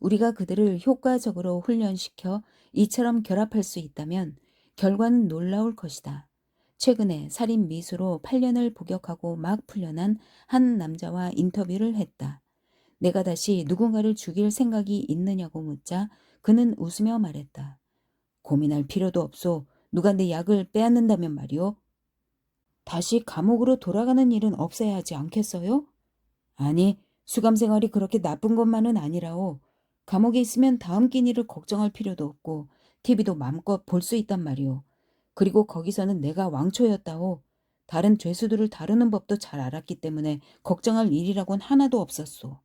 우리가 그들을 효과적으로 훈련시켜 이처럼 결합할 수 있다면 결과는 놀라울 것이다. 최근에 살인 미수로 8년을 복역하고 막 풀려난 한 남자와 인터뷰를 했다. 내가 다시 누군가를 죽일 생각이 있느냐고 묻자 그는 웃으며 말했다. 고민할 필요도 없소. 누가 내 약을 빼앗는다면 말이오. 다시 감옥으로 돌아가는 일은 없어야 하지 않겠어요? 아니, 수감 생활이 그렇게 나쁜 것만은 아니라오. 감옥에 있으면 다음 끼니를 걱정할 필요도 없고 TV도 마음껏 볼 수 있단 말이오. 그리고 거기서는 내가 왕초였다오. 다른 죄수들을 다루는 법도 잘 알았기 때문에 걱정할 일이라곤 하나도 없었소.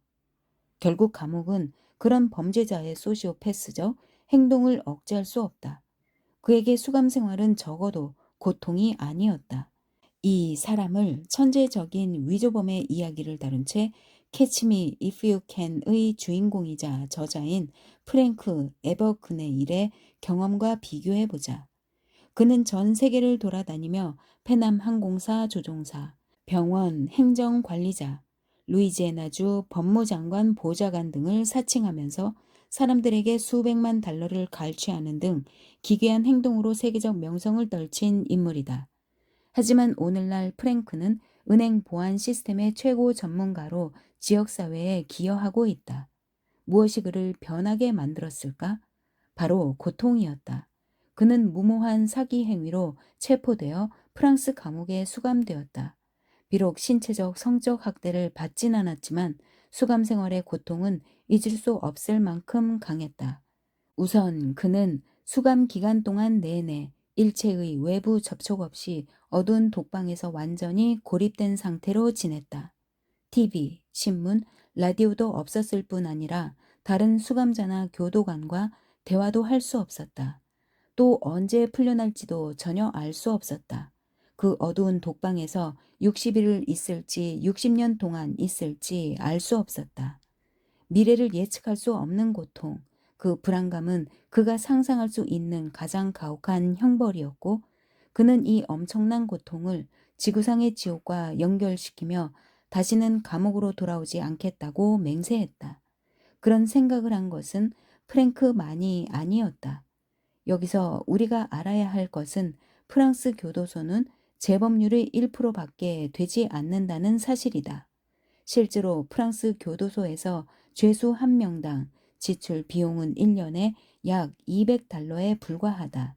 결국 감옥은 그런 범죄자의 소시오패스죠. 행동을 억제할 수 없다. 그에게 수감 생활은 적어도 고통이 아니었다. 이 사람을 천재적인 위조범의 이야기를 다룬 채 Catch Me If You Can의 주인공이자 저자인 프랭크 에버그네일의 경험과 비교해보자. 그는 전 세계를 돌아다니며 페남 항공사 조종사, 병원 행정관리자, 루이지애나주 법무장관 보좌관 등을 사칭하면서 사람들에게 수백만 달러를 갈취하는 등 기괴한 행동으로 세계적 명성을 떨친 인물이다. 하지만 오늘날 프랭크는 은행 보안 시스템의 최고 전문가로 지역사회에 기여하고 있다. 무엇이 그를 변하게 만들었을까? 바로 고통이었다. 그는 무모한 사기 행위로 체포되어 프랑스 감옥에 수감되었다. 비록 신체적, 성적 학대를 받진 않았지만 수감 생활의 고통은 잊을 수 없을 만큼 강했다. 우선 그는 수감 기간 동안 내내 일체의 외부 접촉 없이 어두운 독방에서 완전히 고립된 상태로 지냈다. TV, 신문, 라디오도 없었을 뿐 아니라 다른 수감자나 교도관과 대화도 할 수 없었다. 또 언제 풀려날지도 전혀 알 수 없었다. 그 어두운 독방에서 60일을 있을지 60년 동안 있을지 알 수 없었다. 미래를 예측할 수 없는 고통, 그 불안감은 그가 상상할 수 있는 가장 가혹한 형벌이었고, 그는 이 엄청난 고통을 지구상의 지옥과 연결시키며 다시는 감옥으로 돌아오지 않겠다고 맹세했다. 그런 생각을 한 것은 프랭크만이 아니었다. 여기서 우리가 알아야 할 것은 프랑스 교도소는 재범률의 1%밖에 되지 않는다는 사실이다. 실제로 프랑스 교도소에서 죄수 한 명당 지출 비용은 1년에 약 200달러에 불과하다.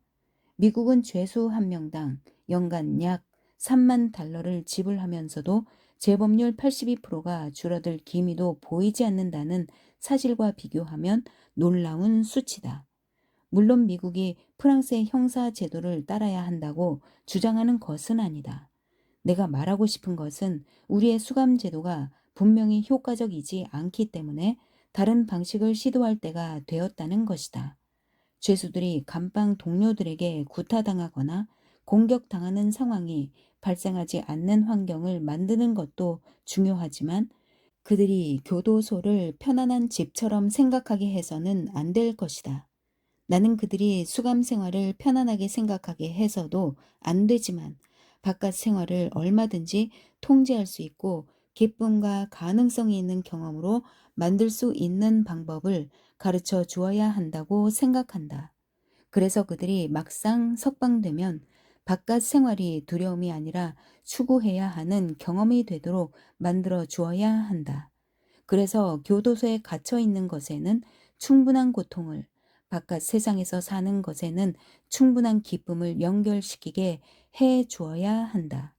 미국은 죄수 한 명당 연간 약 3만 달러를 지불하면서도 재범률 82%가 줄어들 기미도 보이지 않는다는 사실과 비교하면 놀라운 수치다. 물론 미국이 프랑스의 형사 제도를 따라야 한다고 주장하는 것은 아니다. 내가 말하고 싶은 것은 우리의 수감 제도가 분명히 효과적이지 않기 때문에 다른 방식을 시도할 때가 되었다는 것이다. 죄수들이 감방 동료들에게 구타당하거나 공격당하는 상황이 발생하지 않는 환경을 만드는 것도 중요하지만 그들이 교도소를 편안한 집처럼 생각하게 해서는 안 될 것이다. 나는 그들이 수감 생활을 편안하게 생각하게 해서도 안 되지만 바깥 생활을 얼마든지 통제할 수 있고 기쁨과 가능성이 있는 경험으로 만들 수 있는 방법을 가르쳐 주어야 한다고 생각한다. 그래서 그들이 막상 석방되면 바깥 생활이 두려움이 아니라 추구해야 하는 경험이 되도록 만들어 주어야 한다. 그래서 교도소에 갇혀 있는 것에는 충분한 고통을, 바깥 세상에서 사는 것에는 충분한 기쁨을 연결시키게 해 주어야 한다.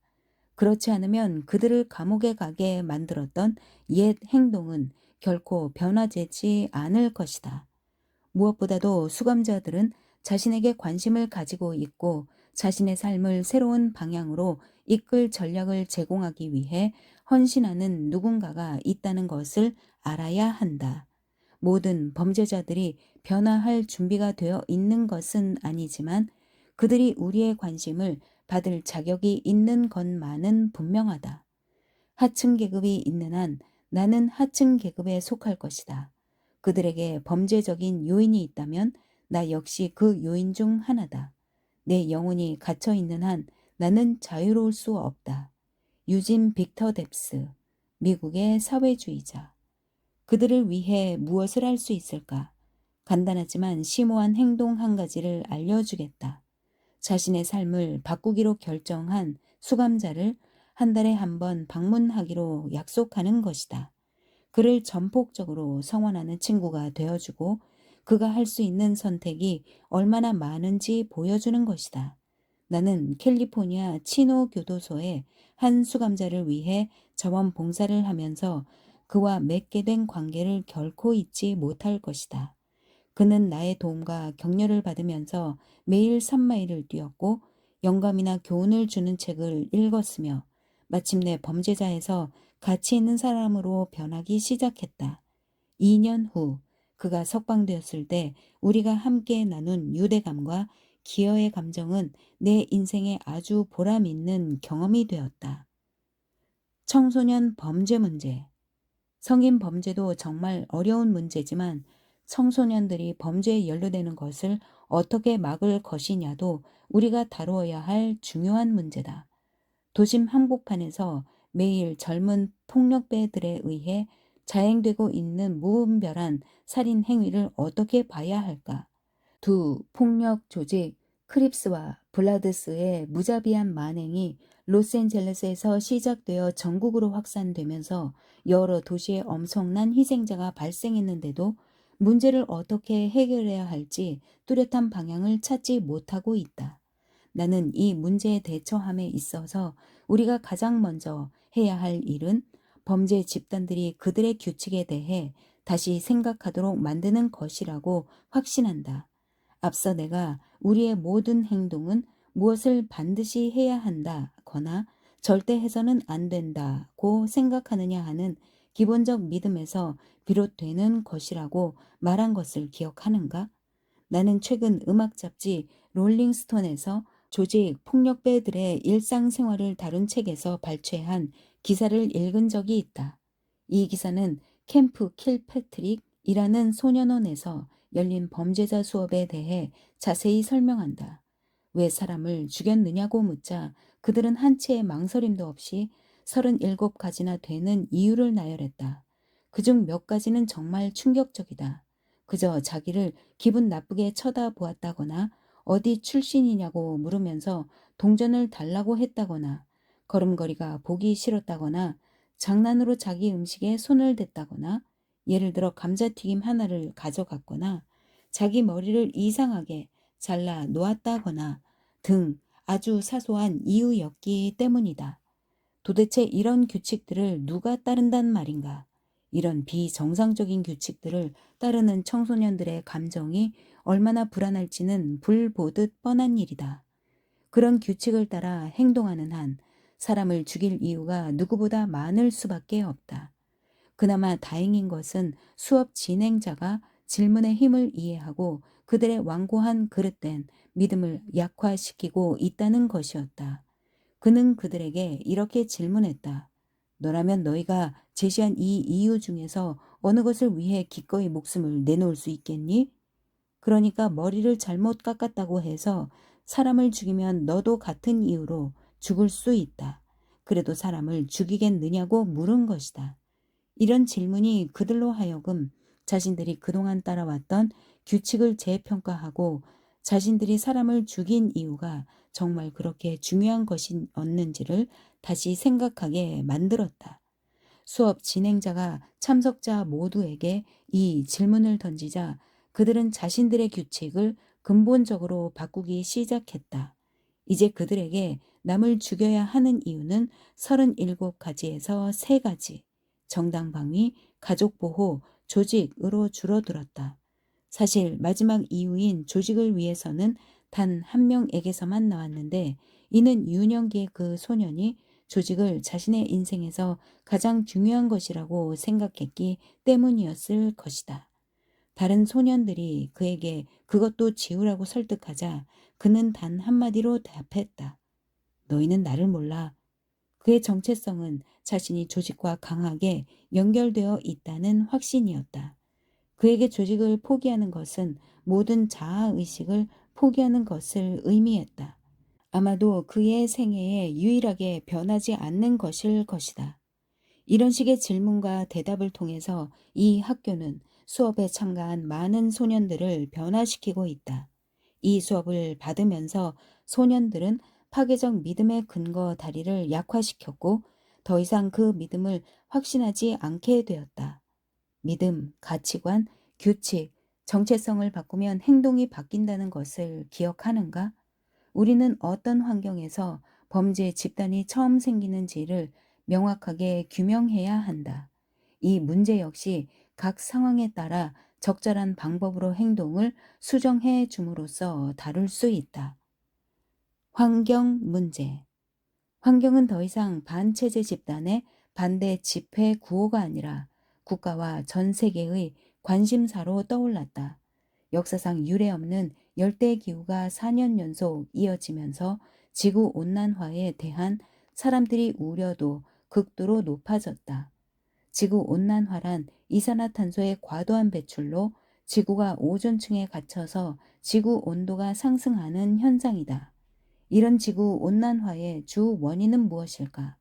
그렇지 않으면 그들을 감옥에 가게 만들었던 옛 행동은 결코 변화되지 않을 것이다. 무엇보다도 수감자들은 자신에게 관심을 가지고 있고 자신의 삶을 새로운 방향으로 이끌 전략을 제공하기 위해 헌신하는 누군가가 있다는 것을 알아야 한다. 모든 범죄자들이 변화할 준비가 되어 있는 것은 아니지만 그들이 우리의 관심을 받을 자격이 있는 것만은 분명하다. 하층 계급이 있는 한 나는 하층 계급에 속할 것이다. 그들에게 범죄적인 요인이 있다면 나 역시 그 요인 중 하나다. 내 영혼이 갇혀 있는 한 나는 자유로울 수 없다. 유진 빅터 뎁스, 미국의 사회주의자. 그들을 위해 무엇을 할 수 있을까? 간단하지만 심오한 행동 한 가지를 알려주겠다. 자신의 삶을 바꾸기로 결정한 수감자를 한 달에 한 번 방문하기로 약속하는 것이다. 그를 전폭적으로 성원하는 친구가 되어주고 그가 할 수 있는 선택이 얼마나 많은지 보여주는 것이다. 나는 캘리포니아 치노 교도소의 한 수감자를 위해 자원봉사를 하면서 그와 맺게 된 관계를 결코 잊지 못할 것이다. 그는 나의 도움과 격려를 받으면서 매일 3마일을 뛰었고 영감이나 교훈을 주는 책을 읽었으며 마침내 범죄자에서 가치 있는 사람으로 변하기 시작했다. 2년 후 그가 석방되었을 때 우리가 함께 나눈 유대감과 기여의 감정은 내 인생에 아주 보람 있는 경험이 되었다. 청소년 범죄 문제. 성인 범죄도 정말 어려운 문제지만 청소년들이 범죄에 연루되는 것을 어떻게 막을 것이냐도 우리가 다루어야 할 중요한 문제다. 도심 한복판에서 매일 젊은 폭력배들에 의해 자행되고 있는 무분별한 살인 행위를 어떻게 봐야 할까? 두 폭력 조직 크립스와 블라드스의 무자비한 만행이 로스앤젤레스에서 시작되어 전국으로 확산되면서 여러 도시에 엄청난 희생자가 발생했는데도 문제를 어떻게 해결해야 할지 뚜렷한 방향을 찾지 못하고 있다. 나는 이 문제에 대처함에 있어서 우리가 가장 먼저 해야 할 일은 범죄 집단들이 그들의 규칙에 대해 다시 생각하도록 만드는 것이라고 확신한다. 앞서 내가 우리의 모든 행동은 무엇을 반드시 해야 한다거나 절대 해서는 안 된다고 생각하느냐 하는 기본적 믿음에서 비롯되는 것이라고 말한 것을 기억하는가? 나는 최근 음악 잡지 롤링스톤에서 조직 폭력배들의 일상생활을 다룬 책에서 발췌한 기사를 읽은 적이 있다. 이 기사는 캠프 킬패트릭이라는 소년원에서 열린 범죄자 수업에 대해 자세히 설명한다. 왜 사람을 죽였느냐고 묻자 그들은 한치의 망설임도 없이 37가지나 되는 이유를 나열했다. 그중 몇 가지는 정말 충격적이다. 그저 자기를 기분 나쁘게 쳐다보았다거나 어디 출신이냐고 물으면서 동전을 달라고 했다거나 걸음걸이가 보기 싫었다거나 장난으로 자기 음식에 손을 댔다거나 예를 들어 감자튀김 하나를 가져갔거나 자기 머리를 이상하게 잘라 놓았다거나 등 아주 사소한 이유였기 때문이다. 도대체 이런 규칙들을 누가 따른단 말인가? 이런 비정상적인 규칙들을 따르는 청소년들의 감정이 얼마나 불안할지는 불보듯 뻔한 일이다. 그런 규칙을 따라 행동하는 한 사람을 죽일 이유가 누구보다 많을 수밖에 없다. 그나마 다행인 것은 수업 진행자가 질문의 힘을 이해하고 그들의 완고한 그릇된 믿음을 약화시키고 있다는 것이었다. 그는 그들에게 이렇게 질문했다. 너라면 너희가 제시한 이 이유 중에서 어느 것을 위해 기꺼이 목숨을 내놓을 수 있겠니? 그러니까 머리를 잘못 깎았다고 해서 사람을 죽이면 너도 같은 이유로 죽을 수 있다. 그래도 사람을 죽이겠느냐고 물은 것이다. 이런 질문이 그들로 하여금 자신들이 그동안 따라왔던 규칙을 재평가하고 자신들이 사람을 죽인 이유가 정말 그렇게 중요한 것이었는지를 다시 생각하게 만들었다. 수업 진행자가 참석자 모두에게 이 질문을 던지자 그들은 자신들의 규칙을 근본적으로 바꾸기 시작했다. 이제 그들에게 남을 죽여야 하는 이유는 37가지에서 3가지, 정당방위, 가족보호, 조직으로 줄어들었다. 사실 마지막 이유인 조직을 위해서는 단 한 명에게서만 나왔는데 이는 유년기의 그 소년이 조직을 자신의 인생에서 가장 중요한 것이라고 생각했기 때문이었을 것이다. 다른 소년들이 그에게 그것도 지우라고 설득하자 그는 단 한마디로 답했다. 너희는 나를 몰라. 그의 정체성은 자신이 조직과 강하게 연결되어 있다는 확신이었다. 그에게 조직을 포기하는 것은 모든 자아의식을 포기하는 것을 의미했다. 아마도 그의 생애에 유일하게 변하지 않는 것일 것이다. 이런 식의 질문과 대답을 통해서 이 학교는 수업에 참가한 많은 소년들을 변화시키고 있다. 이 수업을 받으면서 소년들은 파괴적 믿음의 근거 다리를 약화시켰고 더 이상 그 믿음을 확신하지 않게 되었다. 믿음, 가치관, 규칙, 정체성을 바꾸면 행동이 바뀐다는 것을 기억하는가? 우리는 어떤 환경에서 범죄 집단이 처음 생기는지를 명확하게 규명해야 한다. 이 문제 역시 각 상황에 따라 적절한 방법으로 행동을 수정해 줌으로써 다룰 수 있다. 환경 문제. 환경은 더 이상 반체제 집단의 반대 집회 구호가 아니라 국가와 전 세계의 관심사로 떠올랐다. 역사상 유례 없는 열대기후가 4년 연속 이어지면서 지구온난화에 대한 사람들이 우려도 극도로 높아졌다. 지구온난화란 이산화탄소의 과도한 배출로 지구가 오존층에 갇혀서 지구 온도가 상승하는 현상이다. 이런 지구 온난화의 주 원인은 무엇일까?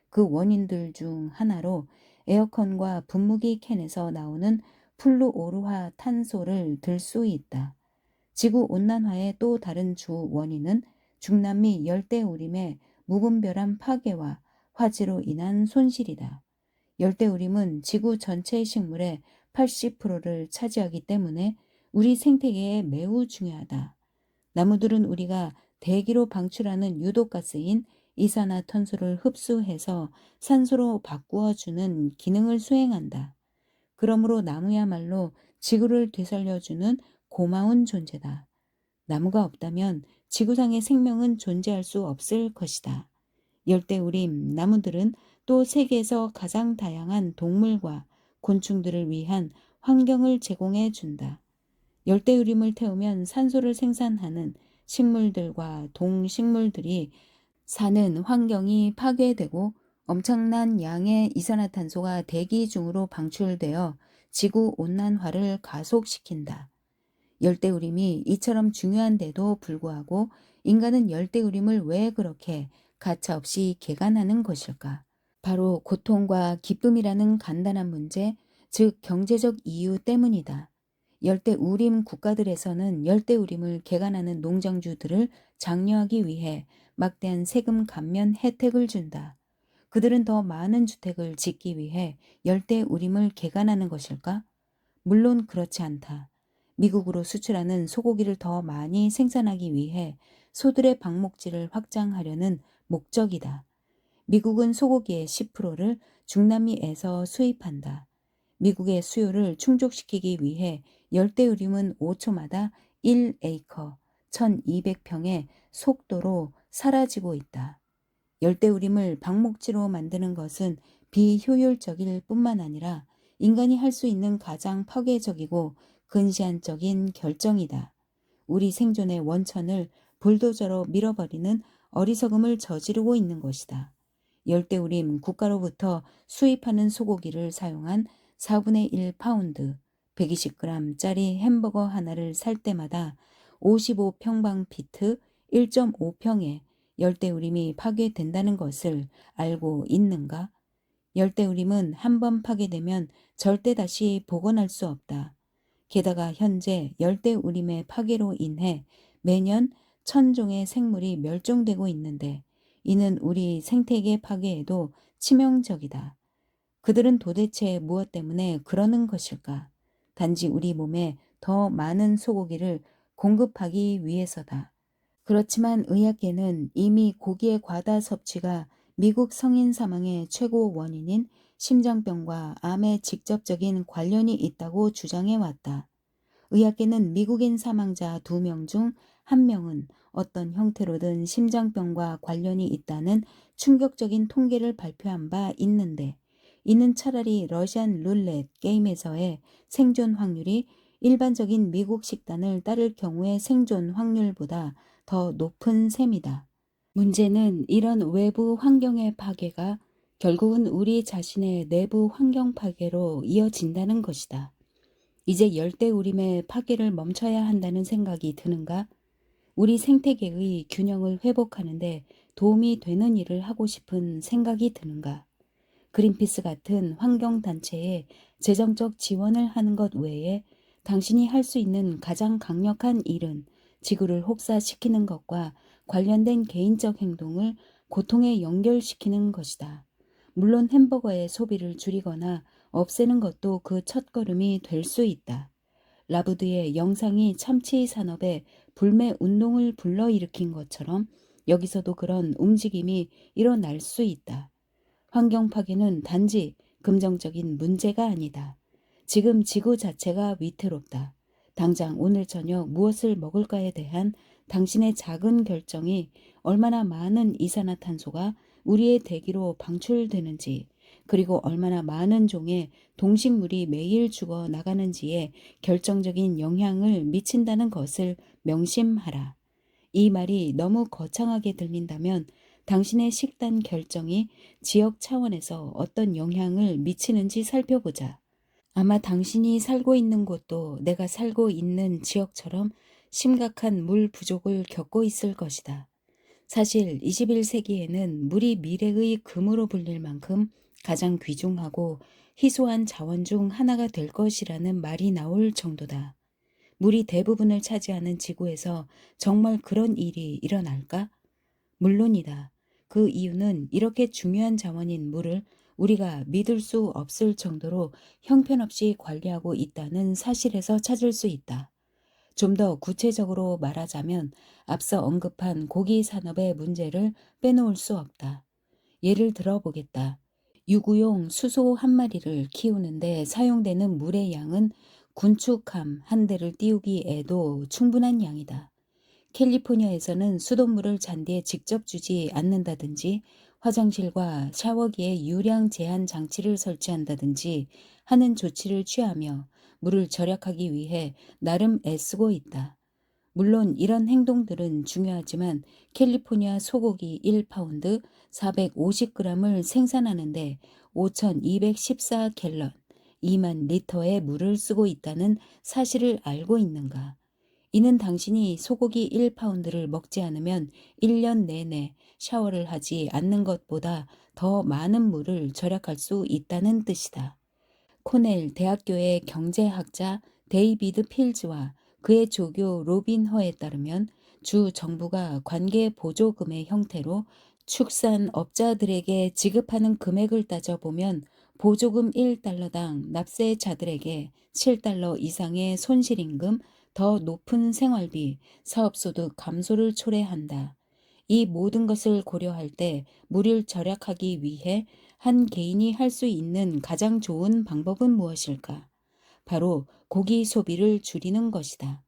그 원인들 중 하나로 에어컨과 분무기 캔에서 나오는 플루오르화 탄소를 들 수 있다. 지구 온난화의 또 다른 주 원인은 중남미 열대우림의 무분별한 파괴와 화재로 인한 손실이다. 열대우림은 지구 전체 식물의 80%를 차지하기 때문에 우리 생태계에 매우 중요하다. 나무들은 우리가 대기로 방출하는 유독가스인 이산화탄소를 흡수해서 산소로 바꾸어주는 기능을 수행한다. 그러므로 나무야말로 지구를 되살려주는 고마운 존재다. 나무가 없다면 지구상의 생명은 존재할 수 없을 것이다. 열대우림 나무들은 또 세계에서 가장 다양한 동물과 곤충들을 위한 환경을 제공해 준다. 열대우림을 태우면 산소를 생산하는 식물들과 동식물들이 사는 환경이 파괴되고 엄청난 양의 이산화탄소가 대기 중으로 방출되어 지구 온난화를 가속시킨다. 열대우림이 이처럼 중요한데도 불구하고 인간은 열대우림을 왜 그렇게 가차없이 개간하는 것일까? 바로 고통과 기쁨이라는 간단한 문제, 즉 경제적 이유 때문이다. 열대우림 국가들에서는 열대우림을 개간하는 농장주들을 장려하기 위해 막대한 세금 감면 혜택을 준다. 그들은 더 많은 주택을 짓기 위해 열대우림을 개간하는 것일까? 물론 그렇지 않다. 미국으로 수출하는 소고기를 더 많이 생산하기 위해 소들의 방목지를 확장하려는 목적이다. 미국은 소고기의 10%를 중남미에서 수입한다. 미국의 수요를 충족시키기 위해 열대우림은 5초마다 1에이커 1200평의 속도로 사라지고 있다. 열대우림을 방목지로 만드는 것은 비효율적일 뿐만 아니라 인간이 할 수 있는 가장 파괴적이고 근시안적인 결정이다. 우리 생존의 원천을 불도저로 밀어버리는 어리석음을 저지르고 있는 것이다. 열대우림 국가로부터 수입하는 소고기를 사용한 4분의 1 파운드 120g짜리 햄버거 하나를 살 때마다 55평방피트 1.5평의 열대우림이 파괴된다는 것을 알고 있는가? 열대우림은 한번 파괴되면 절대 다시 복원할 수 없다. 게다가 현재 열대우림의 파괴로 인해 매년 1000종의 생물이 멸종되고 있는데 이는 우리 생태계 파괴에도 치명적이다. 그들은 도대체 무엇 때문에 그러는 것일까? 단지 우리 몸에 더 많은 소고기를 공급하기 위해서다. 그렇지만 의학계는 이미 고기의 과다 섭취가 미국 성인 사망의 최고 원인인 심장병과 암에 직접적인 관련이 있다고 주장해 왔다. 의학계는 미국인 사망자 2명 중 1명은 어떤 형태로든 심장병과 관련이 있다는 충격적인 통계를 발표한 바 있는데 이는 차라리 러시안 룰렛 게임에서의 생존 확률이 일반적인 미국 식단을 따를 경우의 생존 확률보다 더 높은 셈이다. 문제는 이런 외부 환경의 파괴가 결국은 우리 자신의 내부 환경 파괴로 이어진다는 것이다. 이제 열대우림의 파괴를 멈춰야 한다는 생각이 드는가? 우리 생태계의 균형을 회복하는데 도움이 되는 일을 하고 싶은 생각이 드는가? 그린피스 같은 환경단체에 재정적 지원을 하는 것 외에 당신이 할 수 있는 가장 강력한 일은 지구를 혹사시키는 것과 관련된 개인적 행동을 고통에 연결시키는 것이다. 물론 햄버거의 소비를 줄이거나 없애는 것도 그 첫걸음이 될 수 있다. 라부드의 영상이 참치 산업의 불매 운동을 불러일으킨 것처럼 여기서도 그런 움직임이 일어날 수 있다. 환경 파괴는 단지 긍정적인 문제가 아니다. 지금 지구 자체가 위태롭다. 당장 오늘 저녁 무엇을 먹을까에 대한 당신의 작은 결정이 얼마나 많은 이산화탄소가 우리의 대기로 방출되는지, 그리고 얼마나 많은 종의 동식물이 매일 죽어 나가는지에 결정적인 영향을 미친다는 것을 명심하라. 이 말이 너무 거창하게 들린다면 당신의 식단 결정이 지역 차원에서 어떤 영향을 미치는지 살펴보자. 아마 당신이 살고 있는 곳도 내가 살고 있는 지역처럼 심각한 물 부족을 겪고 있을 것이다. 사실 21세기에는 물이 미래의 금으로 불릴 만큼 가장 귀중하고 희소한 자원 중 하나가 될 것이라는 말이 나올 정도다. 물이 대부분을 차지하는 지구에서 정말 그런 일이 일어날까? 물론이다. 그 이유는 이렇게 중요한 자원인 물을 우리가 믿을 수 없을 정도로 형편없이 관리하고 있다는 사실에서 찾을 수 있다. 좀 더 구체적으로 말하자면 앞서 언급한 고기 산업의 문제를 빼놓을 수 없다. 예를 들어 보겠다. 유구용 수소 한 마리를 키우는데 사용되는 물의 양은 군축함 한 대를 띄우기에도 충분한 양이다. 캘리포니아에서는 수돗물을 잔디에 직접 주지 않는다든지 화장실과 샤워기에 유량 제한 장치를 설치한다든지 하는 조치를 취하며 물을 절약하기 위해 나름 애쓰고 있다. 물론 이런 행동들은 중요하지만 캘리포니아 소고기 1파운드 450g을 생산하는데 5,214갤런 2만 리터의 물을 쓰고 있다는 사실을 알고 있는가? 이는 당신이 소고기 1파운드를 먹지 않으면 1년 내내 샤워를 하지 않는 것보다 더 많은 물을 절약할 수 있다는 뜻이다. 코넬 대학교의 경제학자 데이비드 필즈와 그의 조교 로빈 허에 따르면 주 정부가 관계 보조금의 형태로 축산업자들에게 지급하는 금액을 따져보면 보조금 1달러당 납세자들에게 7달러 이상의 손실임금, 더 높은 생활비, 사업소득 감소를 초래한다. 이 모든 것을 고려할 때 물을 절약하기 위해 한 개인이 할 수 있는 가장 좋은 방법은 무엇일까? 바로 고기 소비를 줄이는 것이다.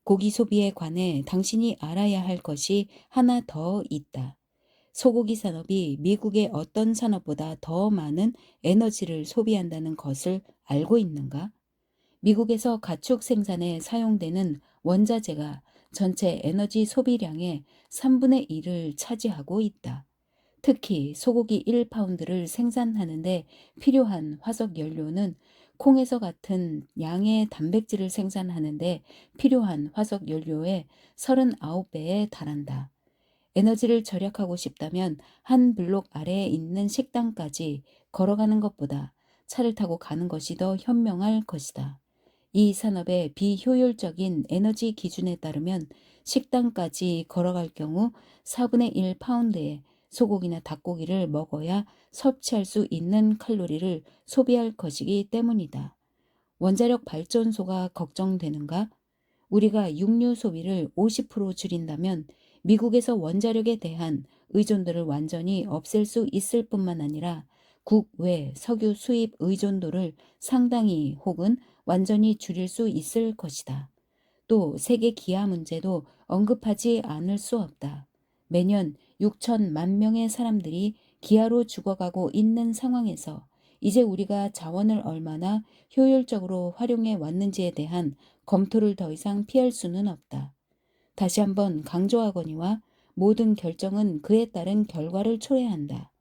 고기 소비에 관해 당신이 알아야 할 것이 하나 더 있다. 소고기 산업이 미국의 어떤 산업보다 더 많은 에너지를 소비한다는 것을 알고 있는가? 미국에서 가축 생산에 사용되는 원자재가 전체 에너지 소비량의 3분의 1을 차지하고 있다. 특히 소고기 1파운드를 생산하는데 필요한 화석 연료는 콩에서 같은 양의 단백질을 생산하는데 필요한 화석 연료의 39배에 달한다. 에너지를 절약하고 싶다면 한 블록 아래에 있는 식당까지 걸어가는 것보다 차를 타고 가는 것이 더 현명할 것이다. 이 산업의 비효율적인 에너지 기준에 따르면 식당까지 걸어갈 경우 4분의 1 파운드의 소고기나 닭고기를 먹어야 섭취할 수 있는 칼로리를 소비할 것이기 때문이다. 원자력 발전소가 걱정되는가? 우리가 육류 소비를 50% 줄인다면 미국에서 원자력에 대한 의존도를 완전히 없앨 수 있을 뿐만 아니라 국외 석유 수입 의존도를 상당히 혹은 완전히 줄일 수 있을 것이다. 또 세계 기아 문제도 언급하지 않을 수 없다. 매년 6천만 명의 사람들이 기아로 죽어가고 있는 상황에서 이제 우리가 자원을 얼마나 효율적으로 활용해 왔는지에 대한 검토를 더 이상 피할 수는 없다. 다시 한번 강조하거니와 모든 결정은 그에 따른 결과를 초래한다.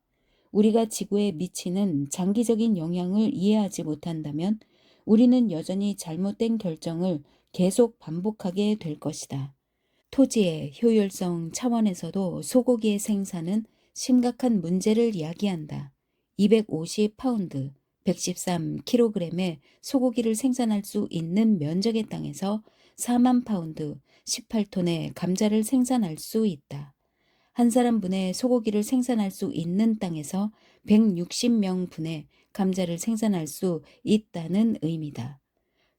우리가 지구에 미치는 장기적인 영향을 이해하지 못한다면 우리는 여전히 잘못된 결정을 계속 반복하게 될 것이다. 토지의 효율성 차원에서도 소고기의 생산은 심각한 문제를 야기한다. 250파운드, 113kg의 소고기를 생산할 수 있는 면적의 땅에서 4만 파운드, 18톤의 감자를 생산할 수 있다. 한 사람분의 소고기를 생산할 수 있는 땅에서 160명분의 감자를 생산할 수 있다는 의미다.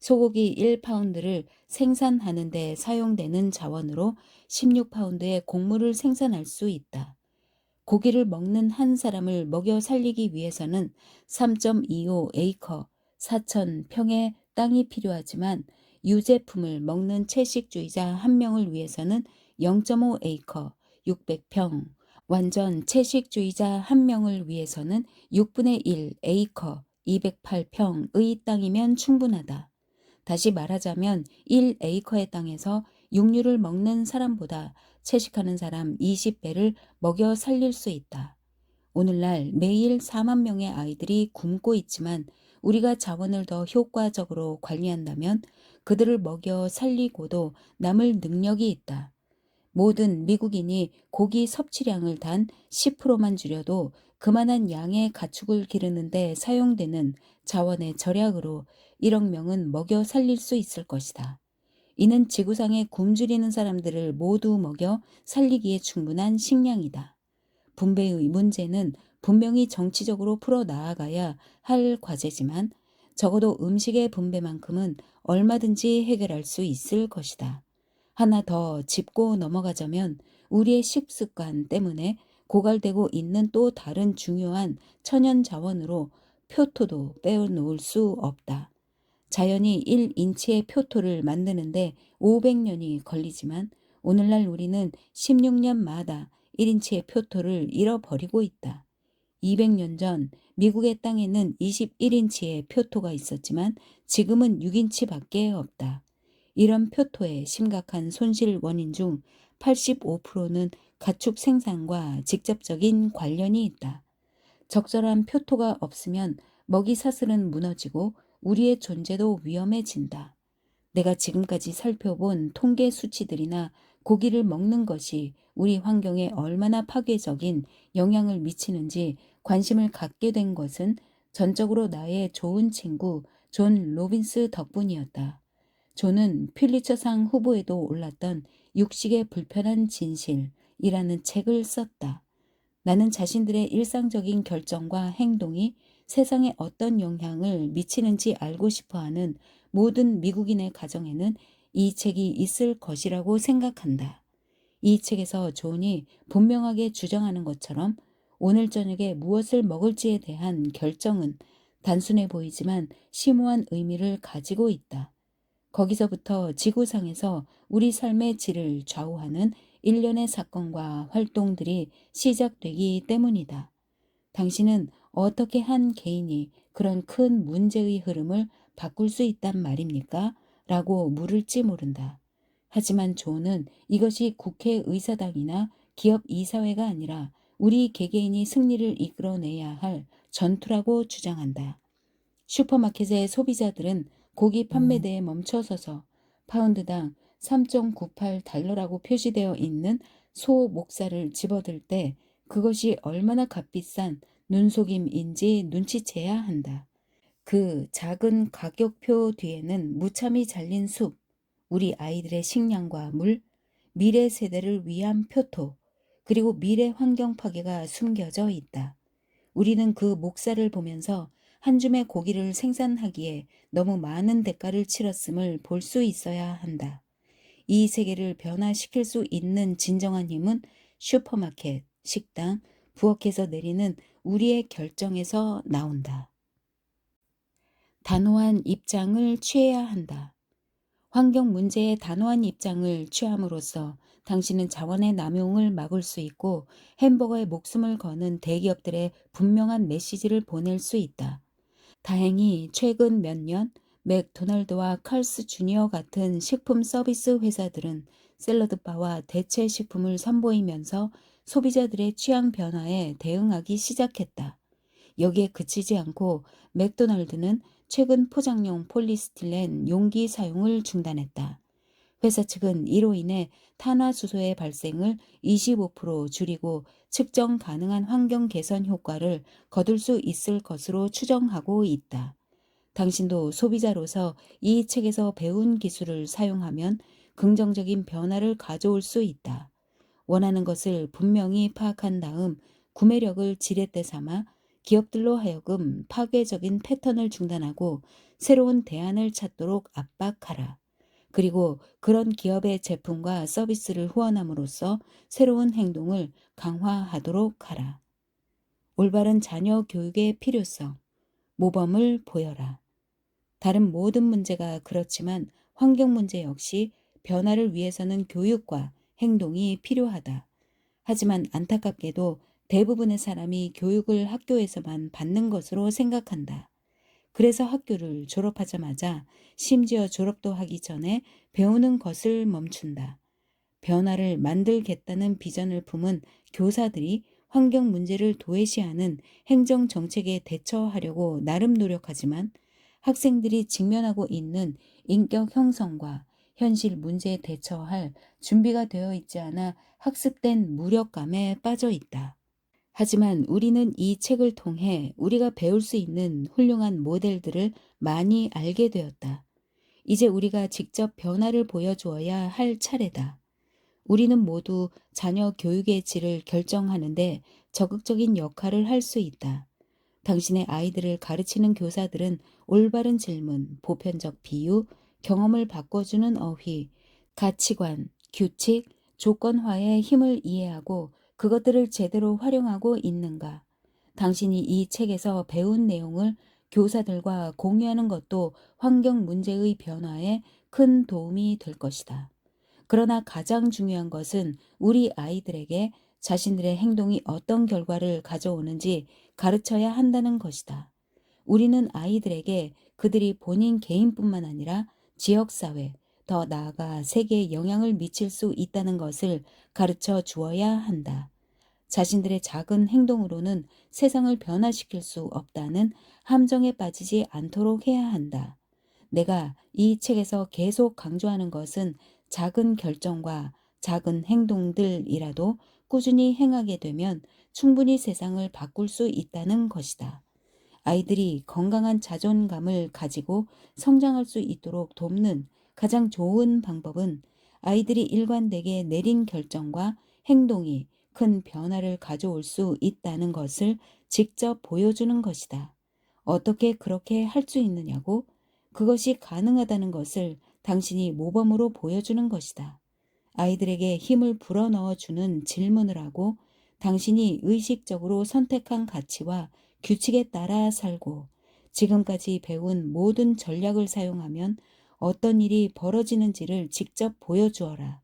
소고기 1파운드를 생산하는 데 사용되는 자원으로 16파운드의 곡물을 생산할 수 있다. 고기를 먹는 한 사람을 먹여 살리기 위해서는 3.25 에이커 4,000평의 땅이 필요하지만 유제품을 먹는 채식주의자 한 명을 위해서는 0.5 에이커 600평, 완전 채식주의자 한 명을 위해서는 6분의 1 에이커 208평의 땅이면 충분하다. 다시 말하자면 1에이커의 땅에서 육류를 먹는 사람보다 채식하는 사람 20배를 먹여 살릴 수 있다. 오늘날 매일 4만 명의 아이들이 굶고 있지만 우리가 자원을 더 효과적으로 관리한다면 그들을 먹여 살리고도 남을 능력이 있다. 모든 미국인이 고기 섭취량을 단 10%만 줄여도 그만한 양의 가축을 기르는데 사용되는 자원의 절약으로 1억 명은 먹여 살릴 수 있을 것이다. 이는 지구상에 굶주리는 사람들을 모두 먹여 살리기에 충분한 식량이다. 분배의 문제는 분명히 정치적으로 풀어 나아가야 할 과제지만 적어도 음식의 분배만큼은 얼마든지 해결할 수 있을 것이다. 하나 더 짚고 넘어가자면 우리의 식습관 때문에 고갈되고 있는 또 다른 중요한 천연 자원으로 표토도 빼놓을 수 없다. 자연이 1인치의 표토를 만드는데 500년이 걸리지만 오늘날 우리는 16년마다 1인치의 표토를 잃어버리고 있다. 200년 전 미국의 땅에는 21인치의 표토가 있었지만 지금은 6인치밖에 없다. 이런 표토의 심각한 손실 원인 중 85%는 가축 생산과 직접적인 관련이 있다. 적절한 표토가 없으면 먹이 사슬은 무너지고 우리의 존재도 위험해진다. 내가 지금까지 살펴본 통계 수치들이나 고기를 먹는 것이 우리 환경에 얼마나 파괴적인 영향을 미치는지 관심을 갖게 된 것은 전적으로 나의 좋은 친구 존 로빈스 덕분이었다. 존은 퓰리처상 후보에도 올랐던 육식의 불편한 진실이라는 책을 썼다. 나는 자신들의 일상적인 결정과 행동이 세상에 어떤 영향을 미치는지 알고 싶어하는 모든 미국인의 가정에는 이 책이 있을 것이라고 생각한다. 이 책에서 존이 분명하게 주장하는 것처럼 오늘 저녁에 무엇을 먹을지에 대한 결정은 단순해 보이지만 심오한 의미를 가지고 있다. 거기서부터 지구상에서 우리 삶의 질을 좌우하는 일련의 사건과 활동들이 시작되기 때문이다. 당신은 어떻게 한 개인이 그런 큰 문제의 흐름을 바꿀 수 있단 말입니까? 라고 물을지 모른다. 하지만 존은 이것이 국회의사당이나 기업 이사회가 아니라 우리 개개인이 승리를 이끌어내야 할 전투라고 주장한다. 슈퍼마켓의 소비자들은 고기 판매대에 멈춰서서 파운드당 3.98달러라고 표시되어 있는 소 목살을 집어들 때 그것이 얼마나 값비싼 눈속임인지 눈치채야 한다. 그 작은 가격표 뒤에는 무참히 잘린 숲, 우리 아이들의 식량과 물, 미래 세대를 위한 표토, 그리고 미래 환경 파괴가 숨겨져 있다. 우리는 그 목살을 보면서 한 줌의 고기를 생산하기에 너무 많은 대가를 치렀음을 볼 수 있어야 한다. 이 세계를 변화시킬 수 있는 진정한 힘은 슈퍼마켓, 식당, 부엌에서 내리는 우리의 결정에서 나온다. 단호한 입장을 취해야 한다. 환경 문제에 단호한 입장을 취함으로써 당신은 자원의 남용을 막을 수 있고 햄버거에 목숨을 거는 대기업들의 분명한 메시지를 보낼 수 있다. 다행히 최근 몇 년 맥도날드와 칼스 주니어 같은 식품 서비스 회사들은 샐러드바와 대체 식품을 선보이면서 소비자들의 취향 변화에 대응하기 시작했다. 여기에 그치지 않고 맥도날드는 최근 포장용 폴리스틸렌 용기 사용을 중단했다. 회사 측은 이로 인해 탄화수소의 발생을 25% 줄이고 측정 가능한 환경 개선 효과를 거둘 수 있을 것으로 추정하고 있다. 당신도 소비자로서 이 책에서 배운 기술을 사용하면 긍정적인 변화를 가져올 수 있다. 원하는 것을 분명히 파악한 다음 구매력을 지렛대 삼아 기업들로 하여금 파괴적인 패턴을 중단하고 새로운 대안을 찾도록 압박하라. 그리고 그런 기업의 제품과 서비스를 후원함으로써 새로운 행동을 강화하도록 하라. 올바른 자녀 교육의 필요성, 모범을 보여라. 다른 모든 문제가 그렇지만 환경 문제 역시 변화를 위해서는 교육과 행동이 필요하다. 하지만 안타깝게도 대부분의 사람이 교육을 학교에서만 받는 것으로 생각한다. 그래서 학교를 졸업하자마자 심지어 졸업도 하기 전에 배우는 것을 멈춘다. 변화를 만들겠다는 비전을 품은 교사들이 환경 문제를 도외시하는 행정 정책에 대처하려고 나름 노력하지만 학생들이 직면하고 있는 인격 형성과 현실 문제에 대처할 준비가 되어 있지 않아 학습된 무력감에 빠져 있다. 하지만 우리는 이 책을 통해 우리가 배울 수 있는 훌륭한 모델들을 많이 알게 되었다. 이제 우리가 직접 변화를 보여주어야 할 차례다. 우리는 모두 자녀 교육의 질을 결정하는데 적극적인 역할을 할 수 있다. 당신의 아이들을 가르치는 교사들은 올바른 질문, 보편적 비유, 경험을 바꿔주는 어휘, 가치관, 규칙, 조건화의 힘을 이해하고 그것들을 제대로 활용하고 있는가? 당신이 이 책에서 배운 내용을 교사들과 공유하는 것도 환경 문제의 변화에 큰 도움이 될 것이다. 그러나 가장 중요한 것은 우리 아이들에게 자신들의 행동이 어떤 결과를 가져오는지 가르쳐야 한다는 것이다. 우리는 아이들에게 그들이 본인 개인뿐만 아니라 지역사회, 더 나아가 세계에 영향을 미칠 수 있다는 것을 가르쳐 주어야 한다. 자신들의 작은 행동으로는 세상을 변화시킬 수 없다는 함정에 빠지지 않도록 해야 한다. 내가 이 책에서 계속 강조하는 것은 작은 결정과 작은 행동들이라도 꾸준히 행하게 되면 충분히 세상을 바꿀 수 있다는 것이다. 아이들이 건강한 자존감을 가지고 성장할 수 있도록 돕는 가장 좋은 방법은 아이들이 일관되게 내린 결정과 행동이 큰 변화를 가져올 수 있다는 것을 직접 보여주는 것이다. 어떻게 그렇게 할 수 있느냐고? 그것이 가능하다는 것을 당신이 모범으로 보여주는 것이다. 아이들에게 힘을 불어넣어 주는 질문을 하고 당신이 의식적으로 선택한 가치와 규칙에 따라 살고 지금까지 배운 모든 전략을 사용하면 어떤 일이 벌어지는지를 직접 보여주어라.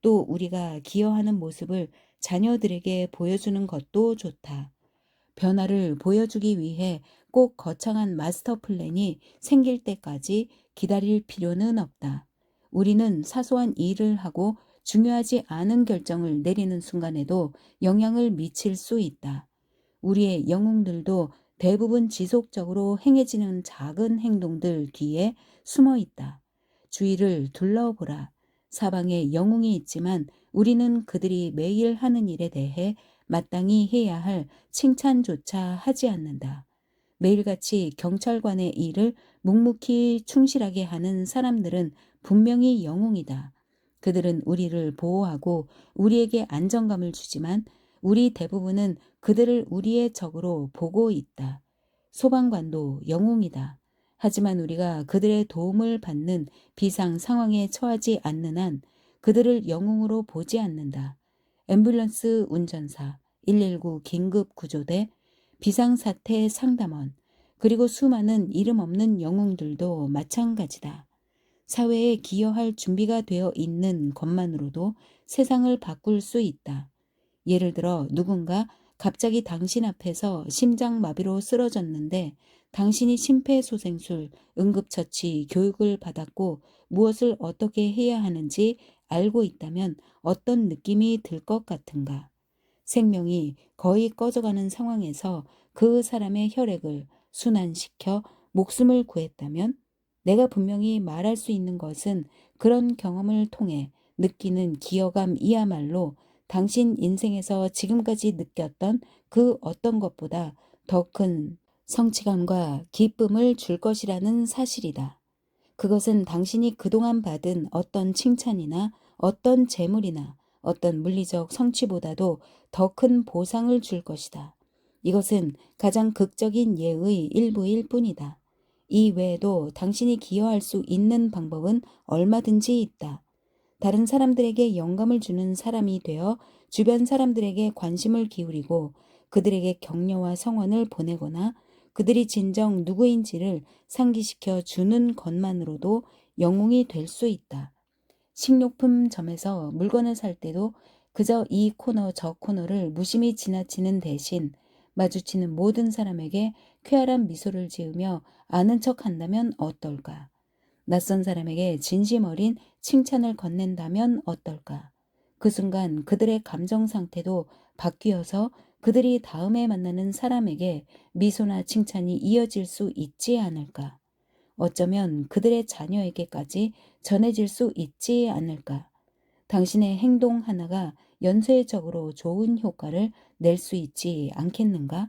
또 우리가 기여하는 모습을 자녀들에게 보여주는 것도 좋다. 변화를 보여주기 위해 꼭 거창한 마스터 플랜이 생길 때까지 기다릴 필요는 없다. 우리는 사소한 일을 하고 중요하지 않은 결정을 내리는 순간에도 영향을 미칠 수 있다. 우리의 영웅들도 대부분 지속적으로 행해지는 작은 행동들 뒤에 숨어 있다. 주위를 둘러보라. 사방에 영웅이 있지만 우리는 그들이 매일 하는 일에 대해 마땅히 해야 할 칭찬조차 하지 않는다. 매일같이 경찰관의 일을 묵묵히 충실하게 하는 사람들은 분명히 영웅이다. 그들은 우리를 보호하고 우리에게 안정감을 주지만 우리 대부분은 그들을 우리의 적으로 보고 있다. 소방관도 영웅이다. 하지만 우리가 그들의 도움을 받는 비상 상황에 처하지 않는 한 그들을 영웅으로 보지 않는다. 앰뷸런스 운전사, 119 긴급 구조대, 비상사태 상담원, 그리고 수많은 이름 없는 영웅들도 마찬가지다. 사회에 기여할 준비가 되어 있는 것만으로도 세상을 바꿀 수 있다. 예를 들어 누군가 갑자기 당신 앞에서 심장마비로 쓰러졌는데 당신이 심폐소생술, 응급처치 교육을 받았고 무엇을 어떻게 해야 하는지 알고 있다면 어떤 느낌이 들 것 같은가? 생명이 거의 꺼져가는 상황에서 그 사람의 혈액을 순환시켜 목숨을 구했다면 내가 분명히 말할 수 있는 것은 그런 경험을 통해 느끼는 기여감이야말로 당신 인생에서 지금까지 느꼈던 그 어떤 것보다 더 큰 성취감과 기쁨을 줄 것이라는 사실이다. 그것은 당신이 그동안 받은 어떤 칭찬이나 어떤 재물이나 어떤 물리적 성취보다도 더 큰 보상을 줄 것이다. 이것은 가장 극적인 예의 일부일 뿐이다. 이 외에도 당신이 기여할 수 있는 방법은 얼마든지 있다. 다른 사람들에게 영감을 주는 사람이 되어 주변 사람들에게 관심을 기울이고 그들에게 격려와 성원을 보내거나 그들이 진정 누구인지를 상기시켜 주는 것만으로도 영웅이 될 수 있다. 식료품점에서 물건을 살 때도 그저 이 코너 저 코너를 무심히 지나치는 대신 마주치는 모든 사람에게 쾌활한 미소를 지으며 아는 척 한다면 어떨까? 낯선 사람에게 진심 어린 칭찬을 건넨다면 어떨까? 그 순간 그들의 감정 상태도 바뀌어서 그들이 다음에 만나는 사람에게 미소나 칭찬이 이어질 수 있지 않을까? 어쩌면 그들의 자녀에게까지 전해질 수 있지 않을까? 당신의 행동 하나가 연쇄적으로 좋은 효과를 낼 수 있지 않겠는가?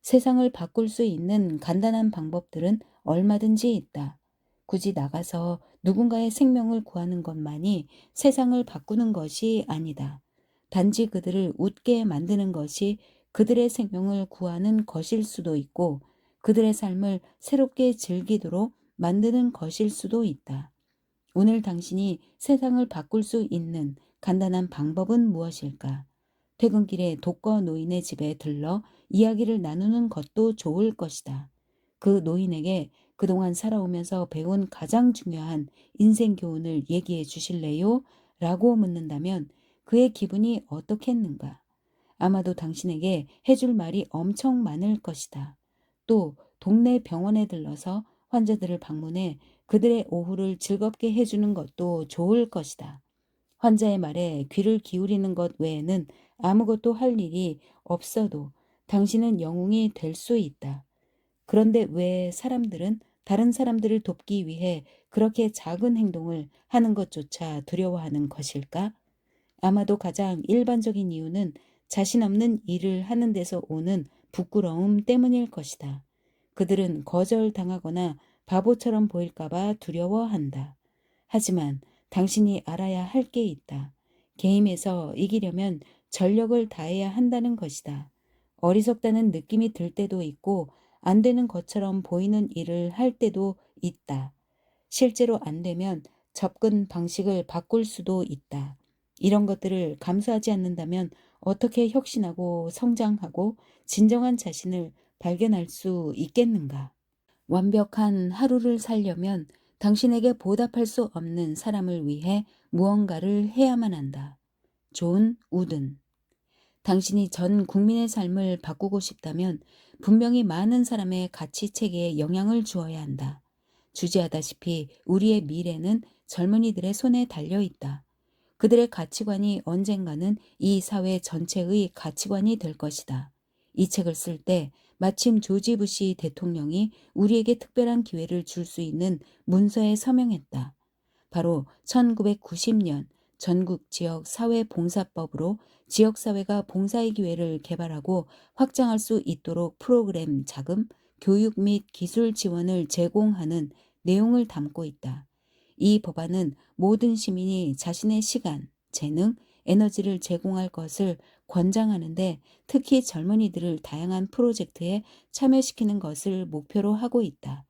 세상을 바꿀 수 있는 간단한 방법들은 얼마든지 있다. 굳이 나가서 누군가의 생명을 구하는 것만이 세상을 바꾸는 것이 아니다. 단지 그들을 웃게 만드는 것이 그들의 생명을 구하는 것일 수도 있고 그들의 삶을 새롭게 즐기도록 만드는 것일 수도 있다. 오늘 당신이 세상을 바꿀 수 있는 간단한 방법은 무엇일까? 퇴근길에 독거 노인의 집에 들러 이야기를 나누는 것도 좋을 것이다. 그 노인에게 그동안 살아오면서 배운 가장 중요한 인생 교훈을 얘기해 주실래요? 라고 묻는다면 그의 기분이 어떻겠는가? 아마도 당신에게 해줄 말이 엄청 많을 것이다. 또 동네 병원에 들러서 환자들을 방문해 그들의 오후를 즐겁게 해주는 것도 좋을 것이다. 환자의 말에 귀를 기울이는 것 외에는 아무것도 할 일이 없어도 당신은 영웅이 될 수 있다. 그런데 왜 사람들은 다른 사람들을 돕기 위해 그렇게 작은 행동을 하는 것조차 두려워하는 것일까? 아마도 가장 일반적인 이유는 자신 없는 일을 하는 데서 오는 부끄러움 때문일 것이다. 그들은 거절당하거나 바보처럼 보일까봐 두려워한다. 하지만 당신이 알아야 할 게 있다. 게임에서 이기려면 전력을 다해야 한다는 것이다. 어리석다는 느낌이 들 때도 있고 안 되는 것처럼 보이는 일을 할 때도 있다. 실제로 안 되면 접근 방식을 바꿀 수도 있다. 이런 것들을 감수하지 않는다면 어떻게 혁신하고 성장하고 진정한 자신을 발견할 수 있겠는가? 완벽한 하루를 살려면 당신에게 보답할 수 없는 사람을 위해 무언가를 해야만 한다. 존 우든. 당신이 전 국민의 삶을 바꾸고 싶다면 분명히 많은 사람의 가치 체계에 영향을 주어야 한다. 주지하다시피 우리의 미래는 젊은이들의 손에 달려 있다. 그들의 가치관이 언젠가는 이 사회 전체의 가치관이 될 것이다. 이 책을 쓸 때 마침 조지 부시 대통령이 우리에게 특별한 기회를 줄 수 있는 문서에 서명했다. 바로 1990년 전국 지역 사회봉사법으로 지역사회가 봉사의 기회를 개발하고 확장할 수 있도록 프로그램 자금, 교육 및 기술 지원을 제공하는 내용을 담고 있다. 이 법안은 모든 시민이 자신의 시간, 재능, 에너지를 제공할 것을 권장하는데 특히 젊은이들을 다양한 프로젝트에 참여시키는 것을 목표로 하고 있다.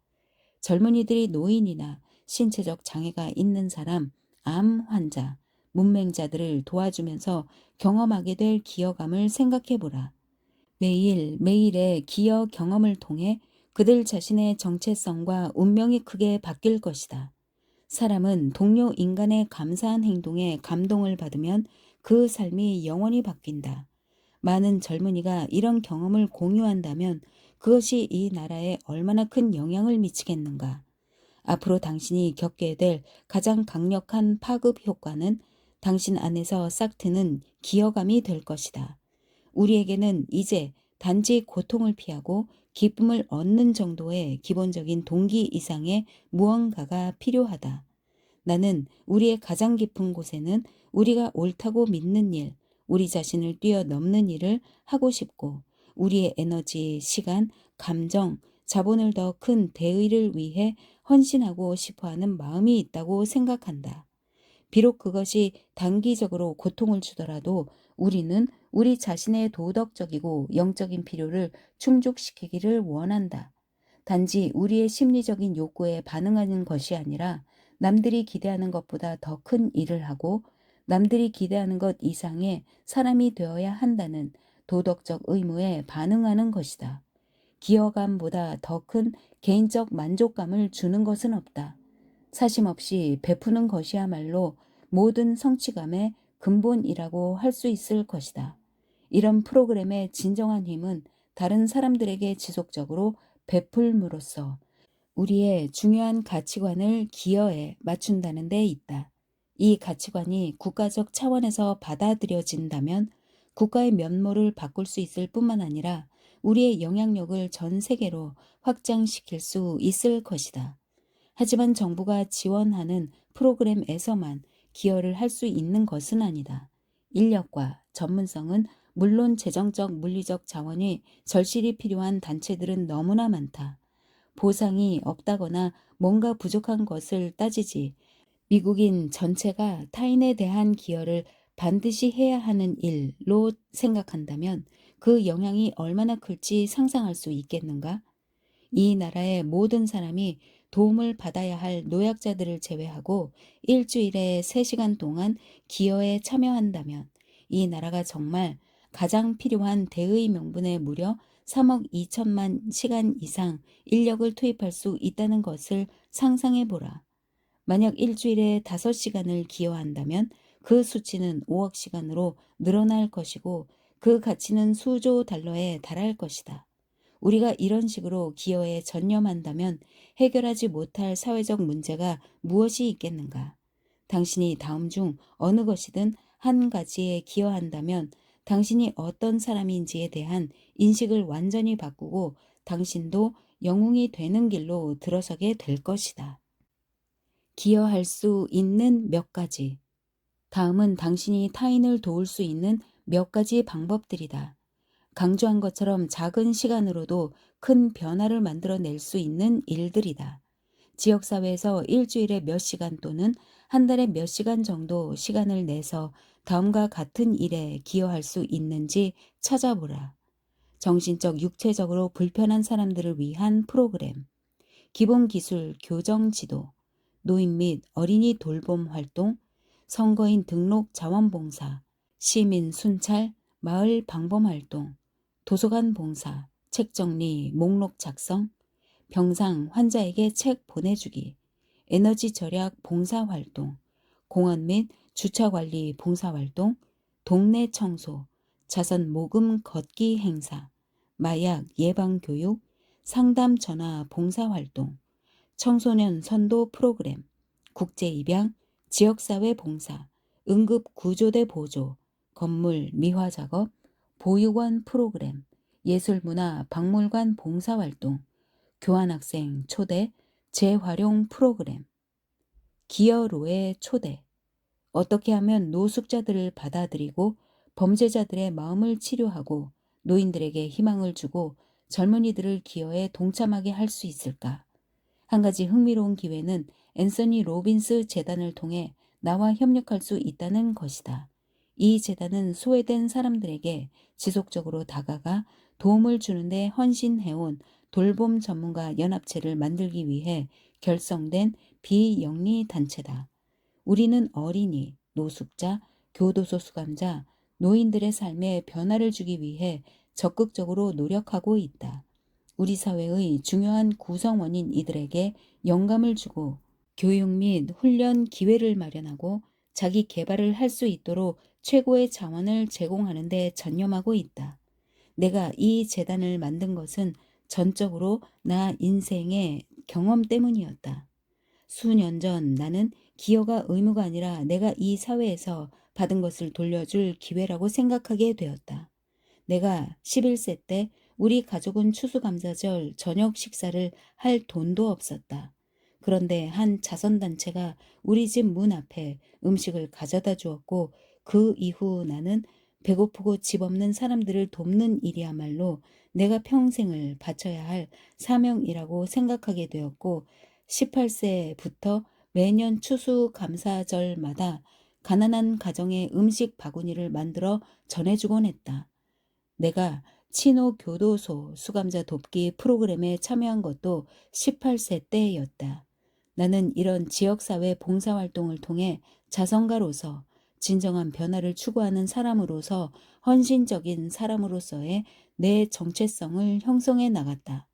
젊은이들이 노인이나 신체적 장애가 있는 사람, 암 환자, 문맹자들을 도와주면서 경험하게 될 기여감을 생각해 보라. 매일매일의 기여 경험을 통해 그들 자신의 정체성과 운명이 크게 바뀔 것이다. 사람은 동료 인간의 감사한 행동에 감동을 받으면 그 삶이 영원히 바뀐다. 많은 젊은이가 이런 경험을 공유한다면 그것이 이 나라에 얼마나 큰 영향을 미치겠는가. 앞으로 당신이 겪게 될 가장 강력한 파급 효과는 당신 안에서 싹트는 기여감이 될 것이다. 우리에게는 이제 단지 고통을 피하고 기쁨을 얻는 정도의 기본적인 동기 이상의 무언가가 필요하다. 나는 우리의 가장 깊은 곳에는 우리가 옳다고 믿는 일, 우리 자신을 뛰어넘는 일을 하고 싶고 우리의 에너지, 시간, 감정, 자본을 더 큰 대의를 위해 헌신하고 싶어하는 마음이 있다고 생각한다. 비록 그것이 단기적으로 고통을 주더라도 우리는 우리 자신의 도덕적이고 영적인 필요를 충족시키기를 원한다. 단지 우리의 심리적인 욕구에 반응하는 것이 아니라 남들이 기대하는 것보다 더 큰 일을 하고 남들이 기대하는 것 이상의 사람이 되어야 한다는 도덕적 의무에 반응하는 것이다. 기여감보다 더 큰 개인적 만족감을 주는 것은 없다. 사심 없이 베푸는 것이야말로 모든 성취감의 근본이라고 할 수 있을 것이다. 이런 프로그램의 진정한 힘은 다른 사람들에게 지속적으로 베풀므로써 우리의 중요한 가치관을 기여에 맞춘다는 데 있다. 이 가치관이 국가적 차원에서 받아들여진다면 국가의 면모를 바꿀 수 있을 뿐만 아니라 우리의 영향력을 전 세계로 확장시킬 수 있을 것이다. 하지만 정부가 지원하는 프로그램에서만 기여를 할 수 있는 것은 아니다. 인력과 전문성은 물론 재정적, 물리적 자원이 절실히 필요한 단체들은 너무나 많다. 보상이 없다거나 뭔가 부족한 것을 따지지 미국인 전체가 타인에 대한 기여를 반드시 해야 하는 일로 생각한다면 그 영향이 얼마나 클지 상상할 수 있겠는가? 이 나라의 모든 사람이 도움을 받아야 할 노약자들을 제외하고 일주일에 3시간 동안 기여에 참여한다면 이 나라가 정말 가장 필요한 대의 명분에 무려 3억 2천만 시간 이상 인력을 투입할 수 있다는 것을 상상해 보라. 만약 일주일에 5시간을 기여한다면 그 수치는 5억 시간으로 늘어날 것이고 그 가치는 수조 달러에 달할 것이다. 우리가 이런 식으로 기여에 전념한다면 해결하지 못할 사회적 문제가 무엇이 있겠는가? 당신이 다음 중 어느 것이든 한 가지에 기여한다면 당신이 어떤 사람인지에 대한 인식을 완전히 바꾸고 당신도 영웅이 되는 길로 들어서게 될 것이다. 기여할 수 있는 몇 가지. 다음은 당신이 타인을 도울 수 있는 몇 가지 방법들이다. 강조한 것처럼 작은 시간으로도 큰 변화를 만들어낼 수 있는 일들이다. 지역사회에서 일주일에 몇 시간 또는 한 달에 몇 시간 정도 시간을 내서 다음과 같은 일에 기여할 수 있는지 찾아보라. 정신적, 육체적으로 불편한 사람들을 위한 프로그램, 기본기술 교정 지도, 노인 및 어린이 돌봄 활동, 선거인 등록 자원봉사, 시민 순찰, 마을 방범 활동, 도서관 봉사, 책 정리, 목록 작성, 병상 환자에게 책 보내주기, 에너지 절약 봉사 활동, 공원 및 주차 관리 봉사 활동, 동네 청소, 자선 모금 걷기 행사, 마약 예방 교육, 상담 전화 봉사 활동, 청소년 선도 프로그램, 국제 입양, 지역사회 봉사, 응급 구조대 보조, 건물 미화 작업, 보육원 프로그램, 예술문화 박물관 봉사활동, 교환학생 초대, 재활용 프로그램, 기여로의 초대. 어떻게 하면 노숙자들을 받아들이고 범죄자들의 마음을 치료하고 노인들에게 희망을 주고 젊은이들을 기여에 동참하게 할 수 있을까? 한 가지 흥미로운 기회는 앤서니 로빈스 재단을 통해 나와 협력할 수 있다는 것이다. 이 재단은 소외된 사람들에게 지속적으로 다가가 도움을 주는데 헌신해온 돌봄 전문가 연합체를 만들기 위해 결성된 비영리 단체다. 우리는 어린이, 노숙자, 교도소 수감자, 노인들의 삶에 변화를 주기 위해 적극적으로 노력하고 있다. 우리 사회의 중요한 구성원인 이들에게 영감을 주고 교육 및 훈련 기회를 마련하고 자기 개발을 할 수 있도록 최고의 자원을 제공하는 데 전념하고 있다. 내가 이 재단을 만든 것은 전적으로 나 인생의 경험 때문이었다. 수년 전 나는 기여가 의무가 아니라 내가 이 사회에서 받은 것을 돌려줄 기회라고 생각하게 되었다. 내가 11세 때 우리 가족은 추수감사절 저녁 식사를 할 돈도 없었다. 그런데 한 자선단체가 우리 집 문 앞에 음식을 가져다 주었고 그 이후 나는 배고프고 집 없는 사람들을 돕는 일이야말로 내가 평생을 바쳐야 할 사명이라고 생각하게 되었고 18세부터 매년 추수감사절마다 가난한 가정에 음식 바구니를 만들어 전해주곤 했다. 내가 친호 교도소 수감자 돕기 프로그램에 참여한 것도 18세 때였다. 나는 이런 지역사회 봉사활동을 통해 자선가로서 진정한 변화를 추구하는 사람으로서 헌신적인 사람으로서의 내 정체성을 형성해 나갔다.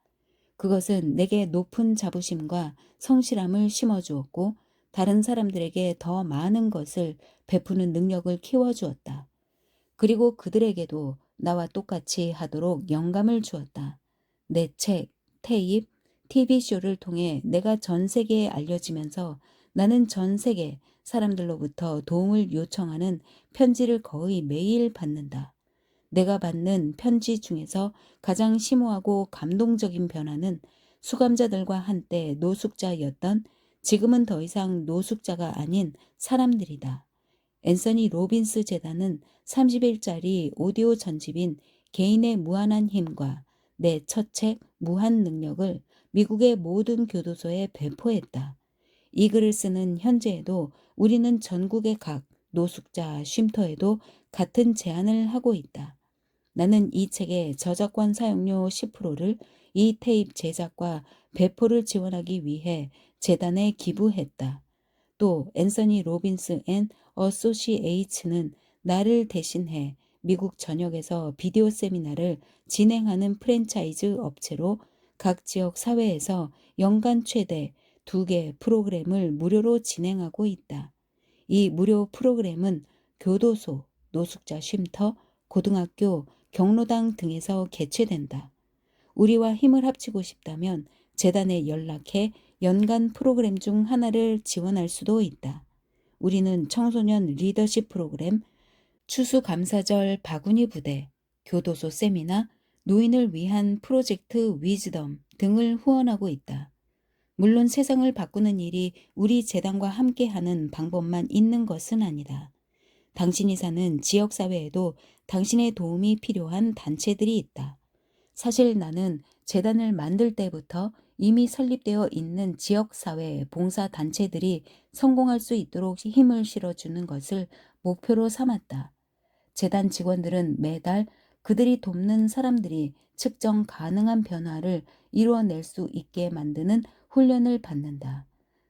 그것은 내게 높은 자부심과 성실함을 심어주었고 다른 사람들에게 더 많은 것을 베푸는 능력을 키워주었다. 그리고 그들에게도 나와 똑같이 하도록 영감을 주었다. 내 책, 테이프, TV쇼를 통해 내가 전 세계에 알려지면서 나는 전 세계 사람들로부터 도움을 요청하는 편지를 거의 매일 받는다. 내가 받는 편지 중에서 가장 심오하고 감동적인 변화는 수감자들과 한때 노숙자였던 지금은 더 이상 노숙자가 아닌 사람들이다. 앤서니 로빈스 재단은 30일짜리 오디오 전집인 개인의 무한한 힘과 내 첫 책 무한 능력을 미국의 모든 교도소에 배포했다. 이 글을 쓰는 현재에도 우리는 전국의 각 노숙자 쉼터에도 같은 제안을 하고 있다. 나는 이 책의 저작권 사용료 10%를 이 테이프 제작과 배포를 지원하기 위해 재단에 기부했다. 또 앤서니 로빈스 앤 어소시에이츠는 나를 대신해 미국 전역에서 비디오 세미나를 진행하는 프랜차이즈 업체로 각 지역 사회에서 연간 최대 2개 프로그램을 무료로 진행하고 있다. 이 무료 프로그램은 교도소, 노숙자 쉼터, 고등학교, 경로당 등에서 개최된다. 우리와 힘을 합치고 싶다면 재단에 연락해 연간 프로그램 중 하나를 지원할 수도 있다. 우리는 청소년 리더십 프로그램, 추수감사절 바구니 부대, 교도소 세미나, 노인을 위한 프로젝트 위즈덤 등을 후원하고 있다. 물론 세상을 바꾸는 일이 우리 재단과 함께하는 방법만 있는 것은 아니다. 당신이 사는 지역사회에도 당신의 도움이 필요한 단체들이 있다. 사실 나는 재단을 만들 때부터 이미 설립되어 있는 지역사회 봉사단체들이 성공할 수 있도록 힘을 실어주는 것을 목표로 삼았다. 재단 직원들은 매달 그들이 돕는 사람들이 측정 가능한 변화를 이루어낼 수 있게 만드는 훈련을 받는다.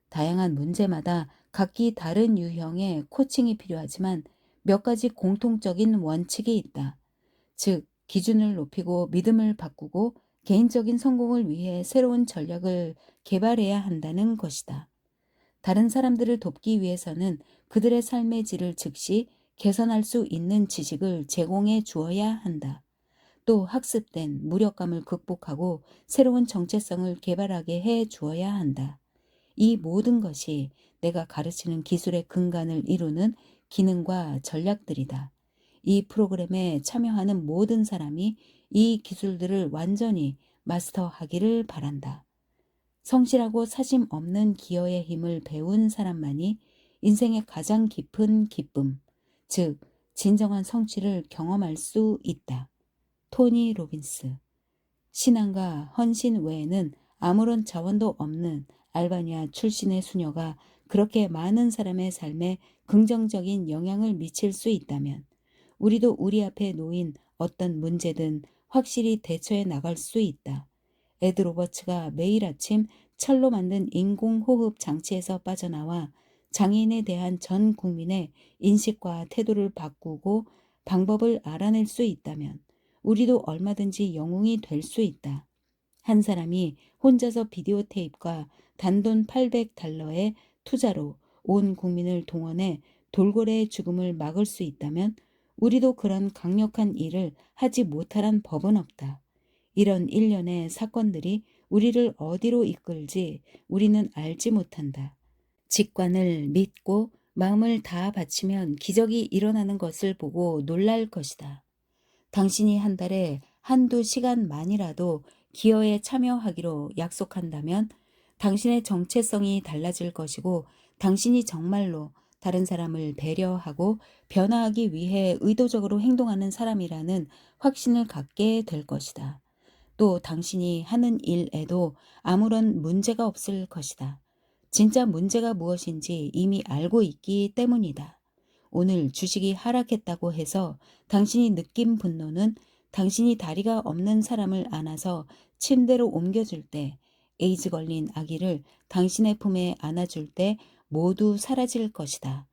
다양한 문제마다 각기 다른 유형의 코칭이 필요하지만 몇 가지 공통적인 원칙이 있다. 즉, 기준을 높이고 믿음을 바꾸고 개인적인 성공을 위해 새로운 전략을 개발해야 한다는 것이다. 다른 사람들을 돕기 위해서는 그들의 삶의 질을 즉시 개선할 수 있는 지식을 제공해 주어야 한다. 또 학습된 무력감을 극복하고 새로운 정체성을 개발하게 해 주어야 한다. 이 모든 것이 내가 가르치는 기술의 근간을 이루는 기능과 전략들이다. 이 프로그램에 참여하는 모든 사람이 이 기술들을 완전히 마스터하기를 바란다. 성실하고 사심 없는 기여의 힘을 배운 사람만이 인생의 가장 깊은 기쁨, 즉 진정한 성취를 경험할 수 있다. 토니 로빈스. 신앙과 헌신 외에는 아무런 자원도 없는 알바니아 출신의 수녀가 그렇게 많은 사람의 삶에 긍정적인 영향을 미칠 수 있다면 우리도 우리 앞에 놓인 어떤 문제든 확실히 대처해 나갈 수 있다. 에드 로버츠가 매일 아침 철로 만든 인공호흡 장치에서 빠져나와 장애인에 대한 전 국민의 인식과 태도를 바꾸고 방법을 알아낼 수 있다면 우리도 얼마든지 영웅이 될 수 있다. 한 사람이 혼자서 비디오 테이프과 단돈 $800의 투자로 온 국민을 동원해 돌고래의 죽음을 막을 수 있다면 우리도 그런 강력한 일을 하지 못하란 법은 없다. 이런 일련의 사건들이 우리를 어디로 이끌지 우리는 알지 못한다. 직관을 믿고 마음을 다 바치면 기적이 일어나는 것을 보고 놀랄 것이다. 당신이 한 달에 한두 시간만이라도 기여에 참여하기로 약속한다면 당신의 정체성이 달라질 것이고 당신이 정말로 다른 사람을 배려하고 변화하기 위해 의도적으로 행동하는 사람이라는 확신을 갖게 될 것이다. 또 당신이 하는 일에도 아무런 문제가 없을 것이다. 진짜 문제가 무엇인지 이미 알고 있기 때문이다. 오늘 주식이 하락했다고 해서 당신이 느낀 분노는 당신이 다리가 없는 사람을 안아서 침대로 옮겨줄 때, 에이즈 걸린 아기를 당신의 품에 안아줄 때 모두 사라질 것이다.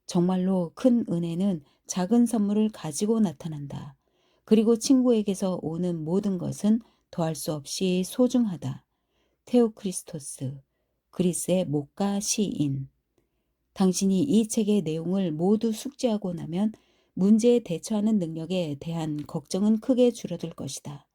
정말로 큰 은혜는 작은 선물을 가지고 나타난다. 그리고 친구에게서 오는 모든 것은 더할 수 없이 소중하다. 테오크리스토스, 그리스의 목가 시인. 당신이 이 책의 내용을 모두 숙지하고 나면 문제에 대처하는 능력에 대한 걱정은 크게 줄어들 것이다.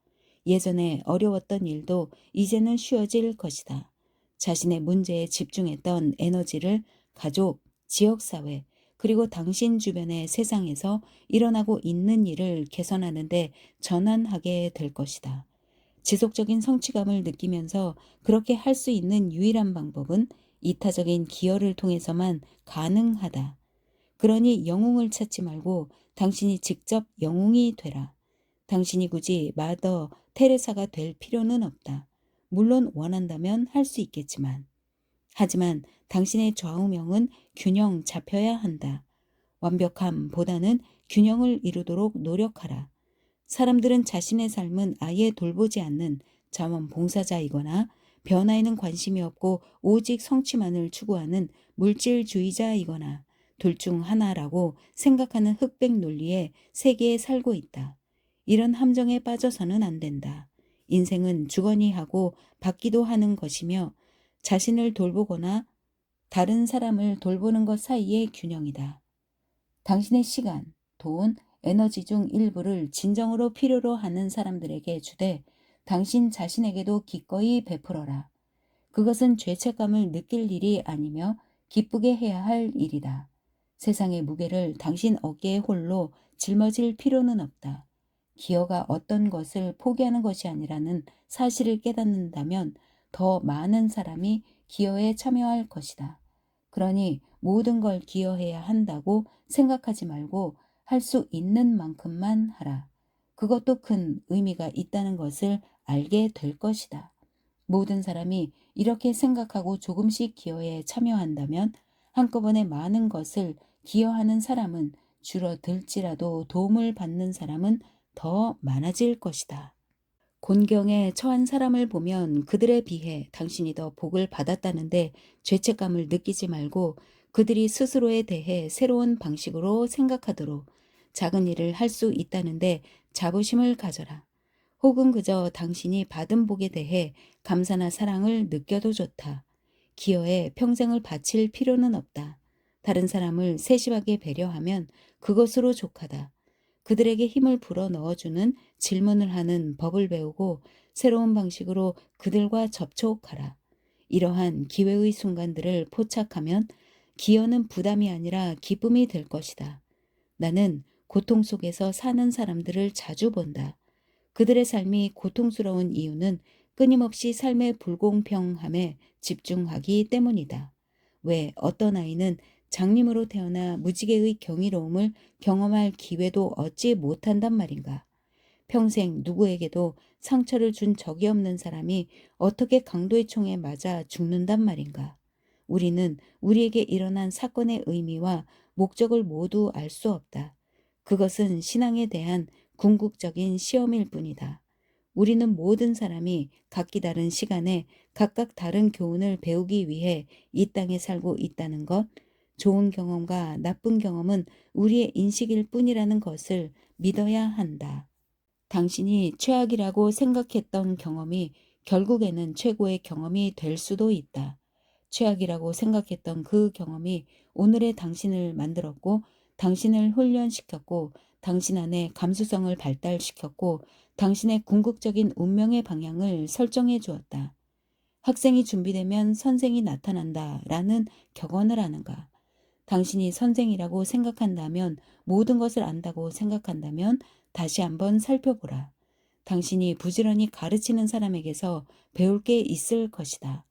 예전에 어려웠던 일도 이제는 쉬워질 것이다. 자신의 문제에 집중했던 에너지를 가족, 지역사회, 그리고 당신 주변의 세상에서 일어나고 있는 일을 개선하는 데 전환하게 될 것이다. 지속적인 성취감을 느끼면서 그렇게 할 수 있는 유일한 방법은 이타적인 기여를 통해서만 가능하다. 그러니 영웅을 찾지 말고 당신이 직접 영웅이 되라. 당신이 굳이 마더 테레사가 될 필요는 없다. 물론 원한다면 할 수 있겠지만. 하지만 당신의 좌우명은 균형 잡혀야 한다. 완벽함보다는 균형을 이루도록 노력하라. 사람들은 자신의 삶은 아예 돌보지 않는 자원봉사자이거나 변화에는 관심이 없고 오직 성취만을 추구하는 물질주의자이거나 둘 중 하나라고 생각하는 흑백 논리의 세계에 살고 있다. 이런 함정에 빠져서는 안 된다. 인생은 주거니 하고 받기도 하는 것이며 자신을 돌보거나 다른 사람을 돌보는 것 사이의 균형이다. 당신의 시간, 돈, 에너지 중 일부를 진정으로 필요로 하는 사람들에게 주되 당신 자신에게도 기꺼이 베풀어라. 그것은 죄책감을 느낄 일이 아니며 기쁘게 해야 할 일이다. 세상의 무게를 당신 어깨에 홀로 짊어질 필요는 없다. 기여가 어떤 것을 포기하는 것이 아니라는 사실을 깨닫는다면 더 많은 사람이 기여에 참여할 것이다. 그러니 모든 걸 기여해야 한다고 생각하지 말고 할 수 있는 만큼만 하라. 그것도 큰 의미가 있다는 것을 알게 될 것이다. 모든 사람이 이렇게 생각하고 조금씩 기여에 참여한다면 한꺼번에 많은 것을 기여하는 사람은 줄어들지라도 도움을 받는 사람은 더 많아질 것이다. 곤경에 처한 사람을 보면 그들에 비해 당신이 더 복을 받았다는데 죄책감을 느끼지 말고 그들이 스스로에 대해 새로운 방식으로 생각하도록 작은 일을 할 수 있다는데 자부심을 가져라. 혹은 그저 당신이 받은 복에 대해 감사나 사랑을 느껴도 좋다. 기여에 평생을 바칠 필요는 없다. 다른 사람을 세심하게 배려하면 그것으로 족하다. 그들에게 힘을 불어 넣어주는 질문을 하는 법을 배우고 새로운 방식으로 그들과 접촉하라. 이러한 기회의 순간들을 포착하면 기여는 부담이 아니라 기쁨이 될 것이다. 나는 고통 속에서 사는 사람들을 자주 본다. 그들의 삶이 고통스러운 이유는 끊임없이 삶의 불공평함에 집중하기 때문이다. 왜 어떤 아이는 장님으로 태어나 무지개의 경이로움을 경험할 기회도 얻지 못한단 말인가? 평생 누구에게도 상처를 준 적이 없는 사람이 어떻게 강도의 총에 맞아 죽는단 말인가? 우리는 우리에게 일어난 사건의 의미와 목적을 모두 알 수 없다. 그것은 신앙에 대한 궁극적인 시험일 뿐이다. 우리는 모든 사람이 각기 다른 시간에 각각 다른 교훈을 배우기 위해 이 땅에 살고 있다는 것, 좋은 경험과 나쁜 경험은 우리의 인식일 뿐이라는 것을 믿어야 한다. 당신이 최악이라고 생각했던 경험이 결국에는 최고의 경험이 될 수도 있다. 최악이라고 생각했던 그 경험이 오늘의 당신을 만들었고, 당신을 훈련시켰고, 당신 안에 감수성을 발달시켰고, 당신의 궁극적인 운명의 방향을 설정해 주었다. 학생이 준비되면 선생이 나타난다 라는 격언을 하는가? 당신이 선생이라고 생각한다면, 모든 것을 안다고 생각한다면 다시 한번 살펴보라. 당신이 부지런히 가르치는 사람에게서 배울 게 있을 것이다.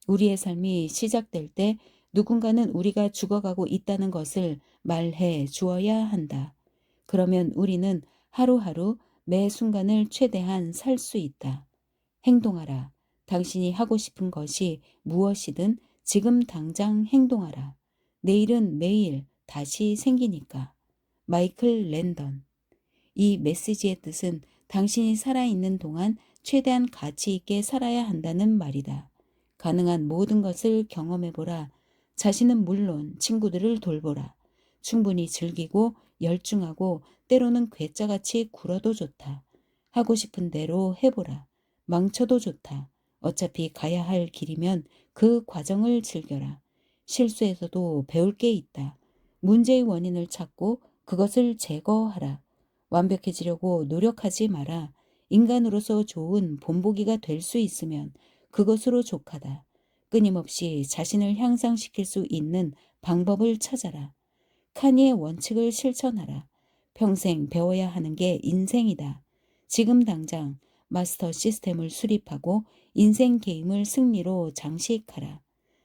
우리의 삶이 시작될 때 누군가는 우리가 죽어가고 있다는 것을 말해 주어야 한다. 그러면 우리는 하루하루 매 순간을 최대한 살 수 있다. 행동하라. 당신이 하고 싶은 것이 무엇이든 지금 당장 행동하라. 내일은 매일 다시 생기니까. 마이클 랜던. 이 메시지의 뜻은 당신이 살아있는 동안 최대한 가치 있게 살아야 한다는 말이다. 가능한 모든 것을 경험해보라. 자신은 물론 친구들을 돌보라. 충분히 즐기고 열중하고 때로는 괴짜같이 굴어도 좋다. 하고 싶은 대로 해보라. 망쳐도 좋다. 어차피 가야 할 길이면 그 과정을 즐겨라. 실수에서도 배울 게 있다. 문제의 원인을 찾고 그것을 제거하라. 완벽해지려고 노력하지 마라. 인간으로서 좋은 본보기가 될 수 있으면 그것으로 족하다. 끊임없이 자신을 향상시킬 수 있는 방법을 찾아라. 카니의 원칙을 실천하라. 평생 배워야 하는 게 인생이다. 지금 당장 마스터 시스템을 수립하고 인생 게임을 승리로 장식하라.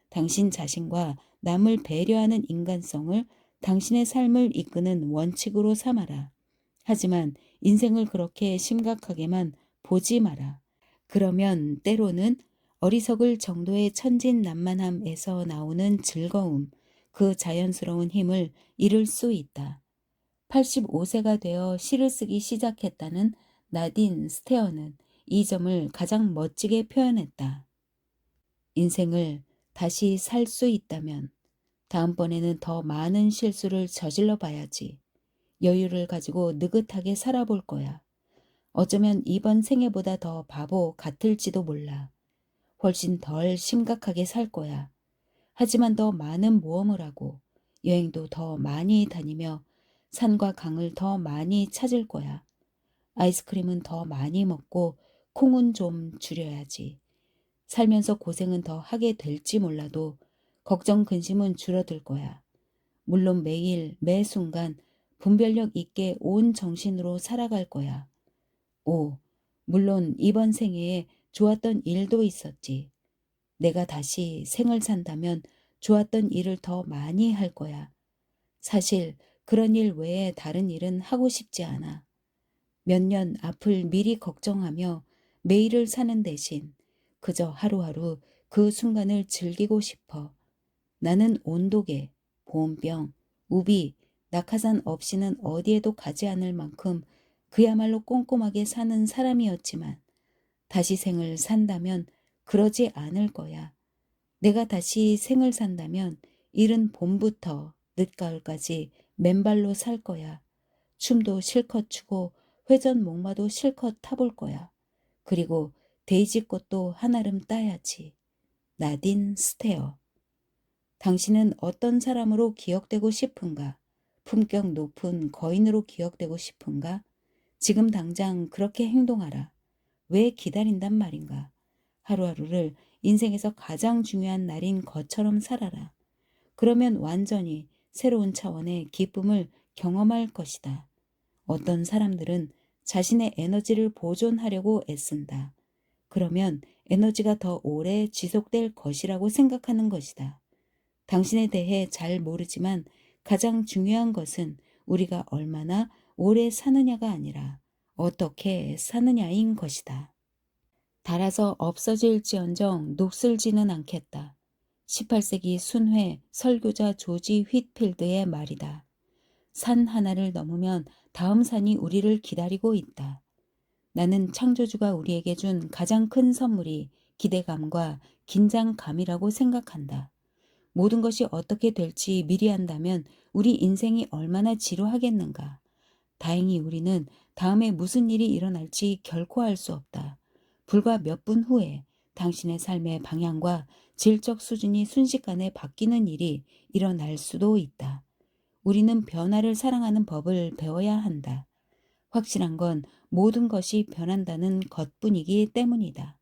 당신 자신과 남을 배려하는 인간성을 당신의 삶을 이끄는 원칙으로 삼아라. 하지만 인생을 그렇게 심각하게만 보지 마라. 그러면 때로는 어리석을 정도의 천진난만함에서 나오는 즐거움, 그 자연스러운 힘을 잃을 수 있다. 85세가 되어 시를 쓰기 시작했다는 나딘 스테어는 이 점을 가장 멋지게 표현했다. 인생을 다시 살 수 있다면 다음번에는 더 많은 실수를 저질러 봐야지. 여유를 가지고 느긋하게 살아볼 거야. 어쩌면 이번 생애보다 더 바보 같을지도 몰라. 훨씬 덜 심각하게 살 거야. 하지만 더 많은 모험을 하고 여행도 더 많이 다니며 산과 강을 더 많이 찾을 거야. 아이스크림은 더 많이 먹고 콩은 좀 줄여야지. 살면서 고생은 더 하게 될지 몰라도 걱정 근심은 줄어들 거야. 물론 매일 매 순간 분별력 있게 온 정신으로 살아갈 거야. 물론 이번 생애에 좋았던 일도 있었지. 내가 다시 생을 산다면 좋았던 일을 더 많이 할 거야. 사실 그런 일 외에 다른 일은 하고 싶지 않아. 몇 년 앞을 미리 걱정하며 매일을 사는 대신 그저 하루하루 그 순간을 즐기고 싶어. 나는 온도계, 보온병, 우비, 낙하산 없이는 어디에도 가지 않을 만큼 그야말로 꼼꼼하게 사는 사람이었지만 다시 생을 산다면 그러지 않을 거야. 내가 다시 생을 산다면 이른 봄부터 늦가을까지 맨발로 살 거야. 춤도 실컷 추고 회전 목마도 실컷 타볼 거야. 그리고 데이지꽃도 한아름 따야지. 나딘 스테어. 당신은 어떤 사람으로 기억되고 싶은가? 품격 높은 거인으로 기억되고 싶은가? 지금 당장 그렇게 행동하라. 왜 기다린단 말인가? 하루하루를 인생에서 가장 중요한 날인 것처럼 살아라. 그러면 완전히 새로운 차원의 기쁨을 경험할 것이다. 어떤 사람들은 자신의 에너지를 보존하려고 애쓴다. 그러면 에너지가 더 오래 지속될 것이라고 생각하는 것이다. 당신에 대해 잘 모르지만 가장 중요한 것은 우리가 얼마나 오래 사느냐가 아니라 어떻게 사느냐인 것이다. 닳아서 없어질지언정 녹슬지는 않겠다. 18세기 순회 설교자 조지 휘트필드의 말이다. 산 하나를 넘으면 다음 산이 우리를 기다리고 있다. 나는 창조주가 우리에게 준 가장 큰 선물이 기대감과 긴장감이라고 생각한다. 모든 것이 어떻게 될지 미리 한다면 우리 인생이 얼마나 지루하겠는가. 다행히 우리는 다음에 무슨 일이 일어날지 결코 알 수 없다. 불과 몇 분 후에 당신의 삶의 방향과 질적 수준이 순식간에 바뀌는 일이 일어날 수도 있다. 우리는 변화를 사랑하는 법을 배워야 한다. 확실한 건 모든 것이 변한다는 것뿐이기 때문이다.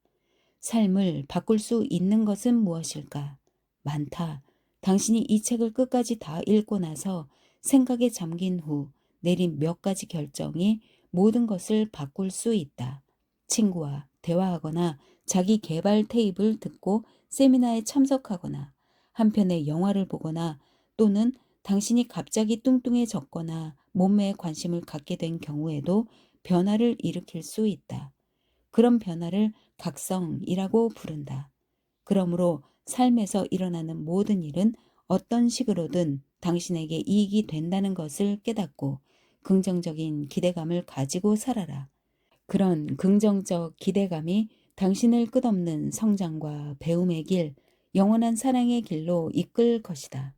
삶을 바꿀 수 있는 것은 무엇일까? 많다. 당신이 이 책을 끝까지 다 읽고 나서 생각에 잠긴 후 내린 몇 가지 결정이 모든 것을 바꿀 수 있다. 친구와 대화하거나 자기 개발 테이프를 듣고 세미나에 참석하거나 한 편의 영화를 보거나 또는 당신이 갑자기 뚱뚱해졌거나 몸매에 관심을 갖게 된 경우에도 변화를 일으킬 수 있다. 그런 변화를 각성이라고 부른다. 그러므로 삶에서 일어나는 모든 일은 어떤 식으로든 당신에게 이익이 된다는 것을 깨닫고 긍정적인 기대감을 가지고 살아라. 그런 긍정적 기대감이 당신을 끝없는 성장과 배움의 길, 영원한 사랑의 길로 이끌 것이다.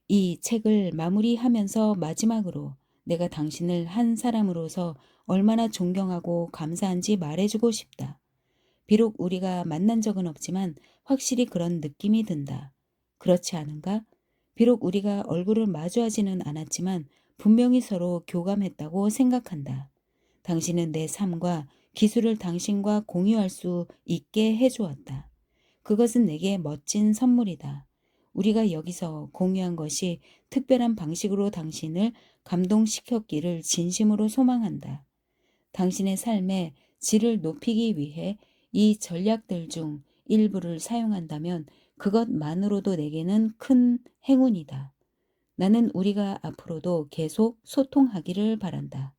이 책을 마무리하면서 마지막으로 내가 당신을 한 사람으로서 얼마나 존경하고 감사한지 말해주고 싶다. 비록 우리가 만난 적은 없지만 확실히 그런 느낌이 든다. 그렇지 않은가? 비록 우리가 얼굴을 마주하지는 않았지만 분명히 서로 교감했다고 생각한다. 당신은 내 삶과 기술을 당신과 공유할 수 있게 해주었다. 그것은 내게 멋진 선물이다. 우리가 여기서 공유한 것이 특별한 방식으로 당신을 감동시켰기를 진심으로 소망한다. 당신의 삶의 질을 높이기 위해 이 전략들 중 일부를 사용한다면 그것만으로도 내게는 큰 행운이다. 나는 우리가 앞으로도 계속 소통하기를 바란다.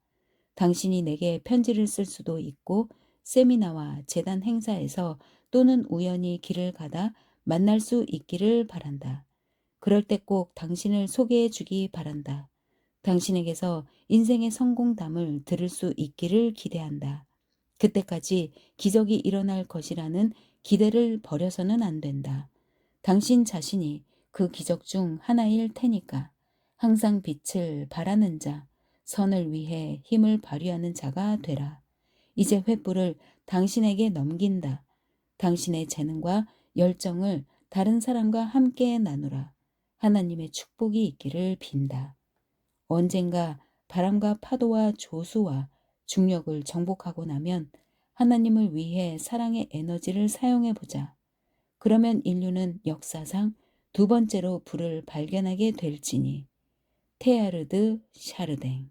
당신이 내게 편지를 쓸 수도 있고 세미나와 재단 행사에서 또는 우연히 길을 가다 만날 수 있기를 바란다. 그럴 때 꼭 당신을 소개해 주기 바란다. 당신에게서 인생의 성공담을 들을 수 있기를 기대한다. 그때까지 기적이 일어날 것이라는 기대를 버려서는 안 된다. 당신 자신이 그 기적 중 하나일 테니까 항상 빛을 바라는 자, 선을 위해 힘을 발휘하는 자가 되라. 이제 횃불을 당신에게 넘긴다. 당신의 재능과 열정을 다른 사람과 함께 나누라. 하나님의 축복이 있기를 빈다. 언젠가 바람과 파도와 조수와 중력을 정복하고 나면 하나님을 위해 사랑의 에너지를 사용해 보자. 그러면 인류는 역사상 두 번째로 불을 발견하게 될지니. 테야르드 샤르댕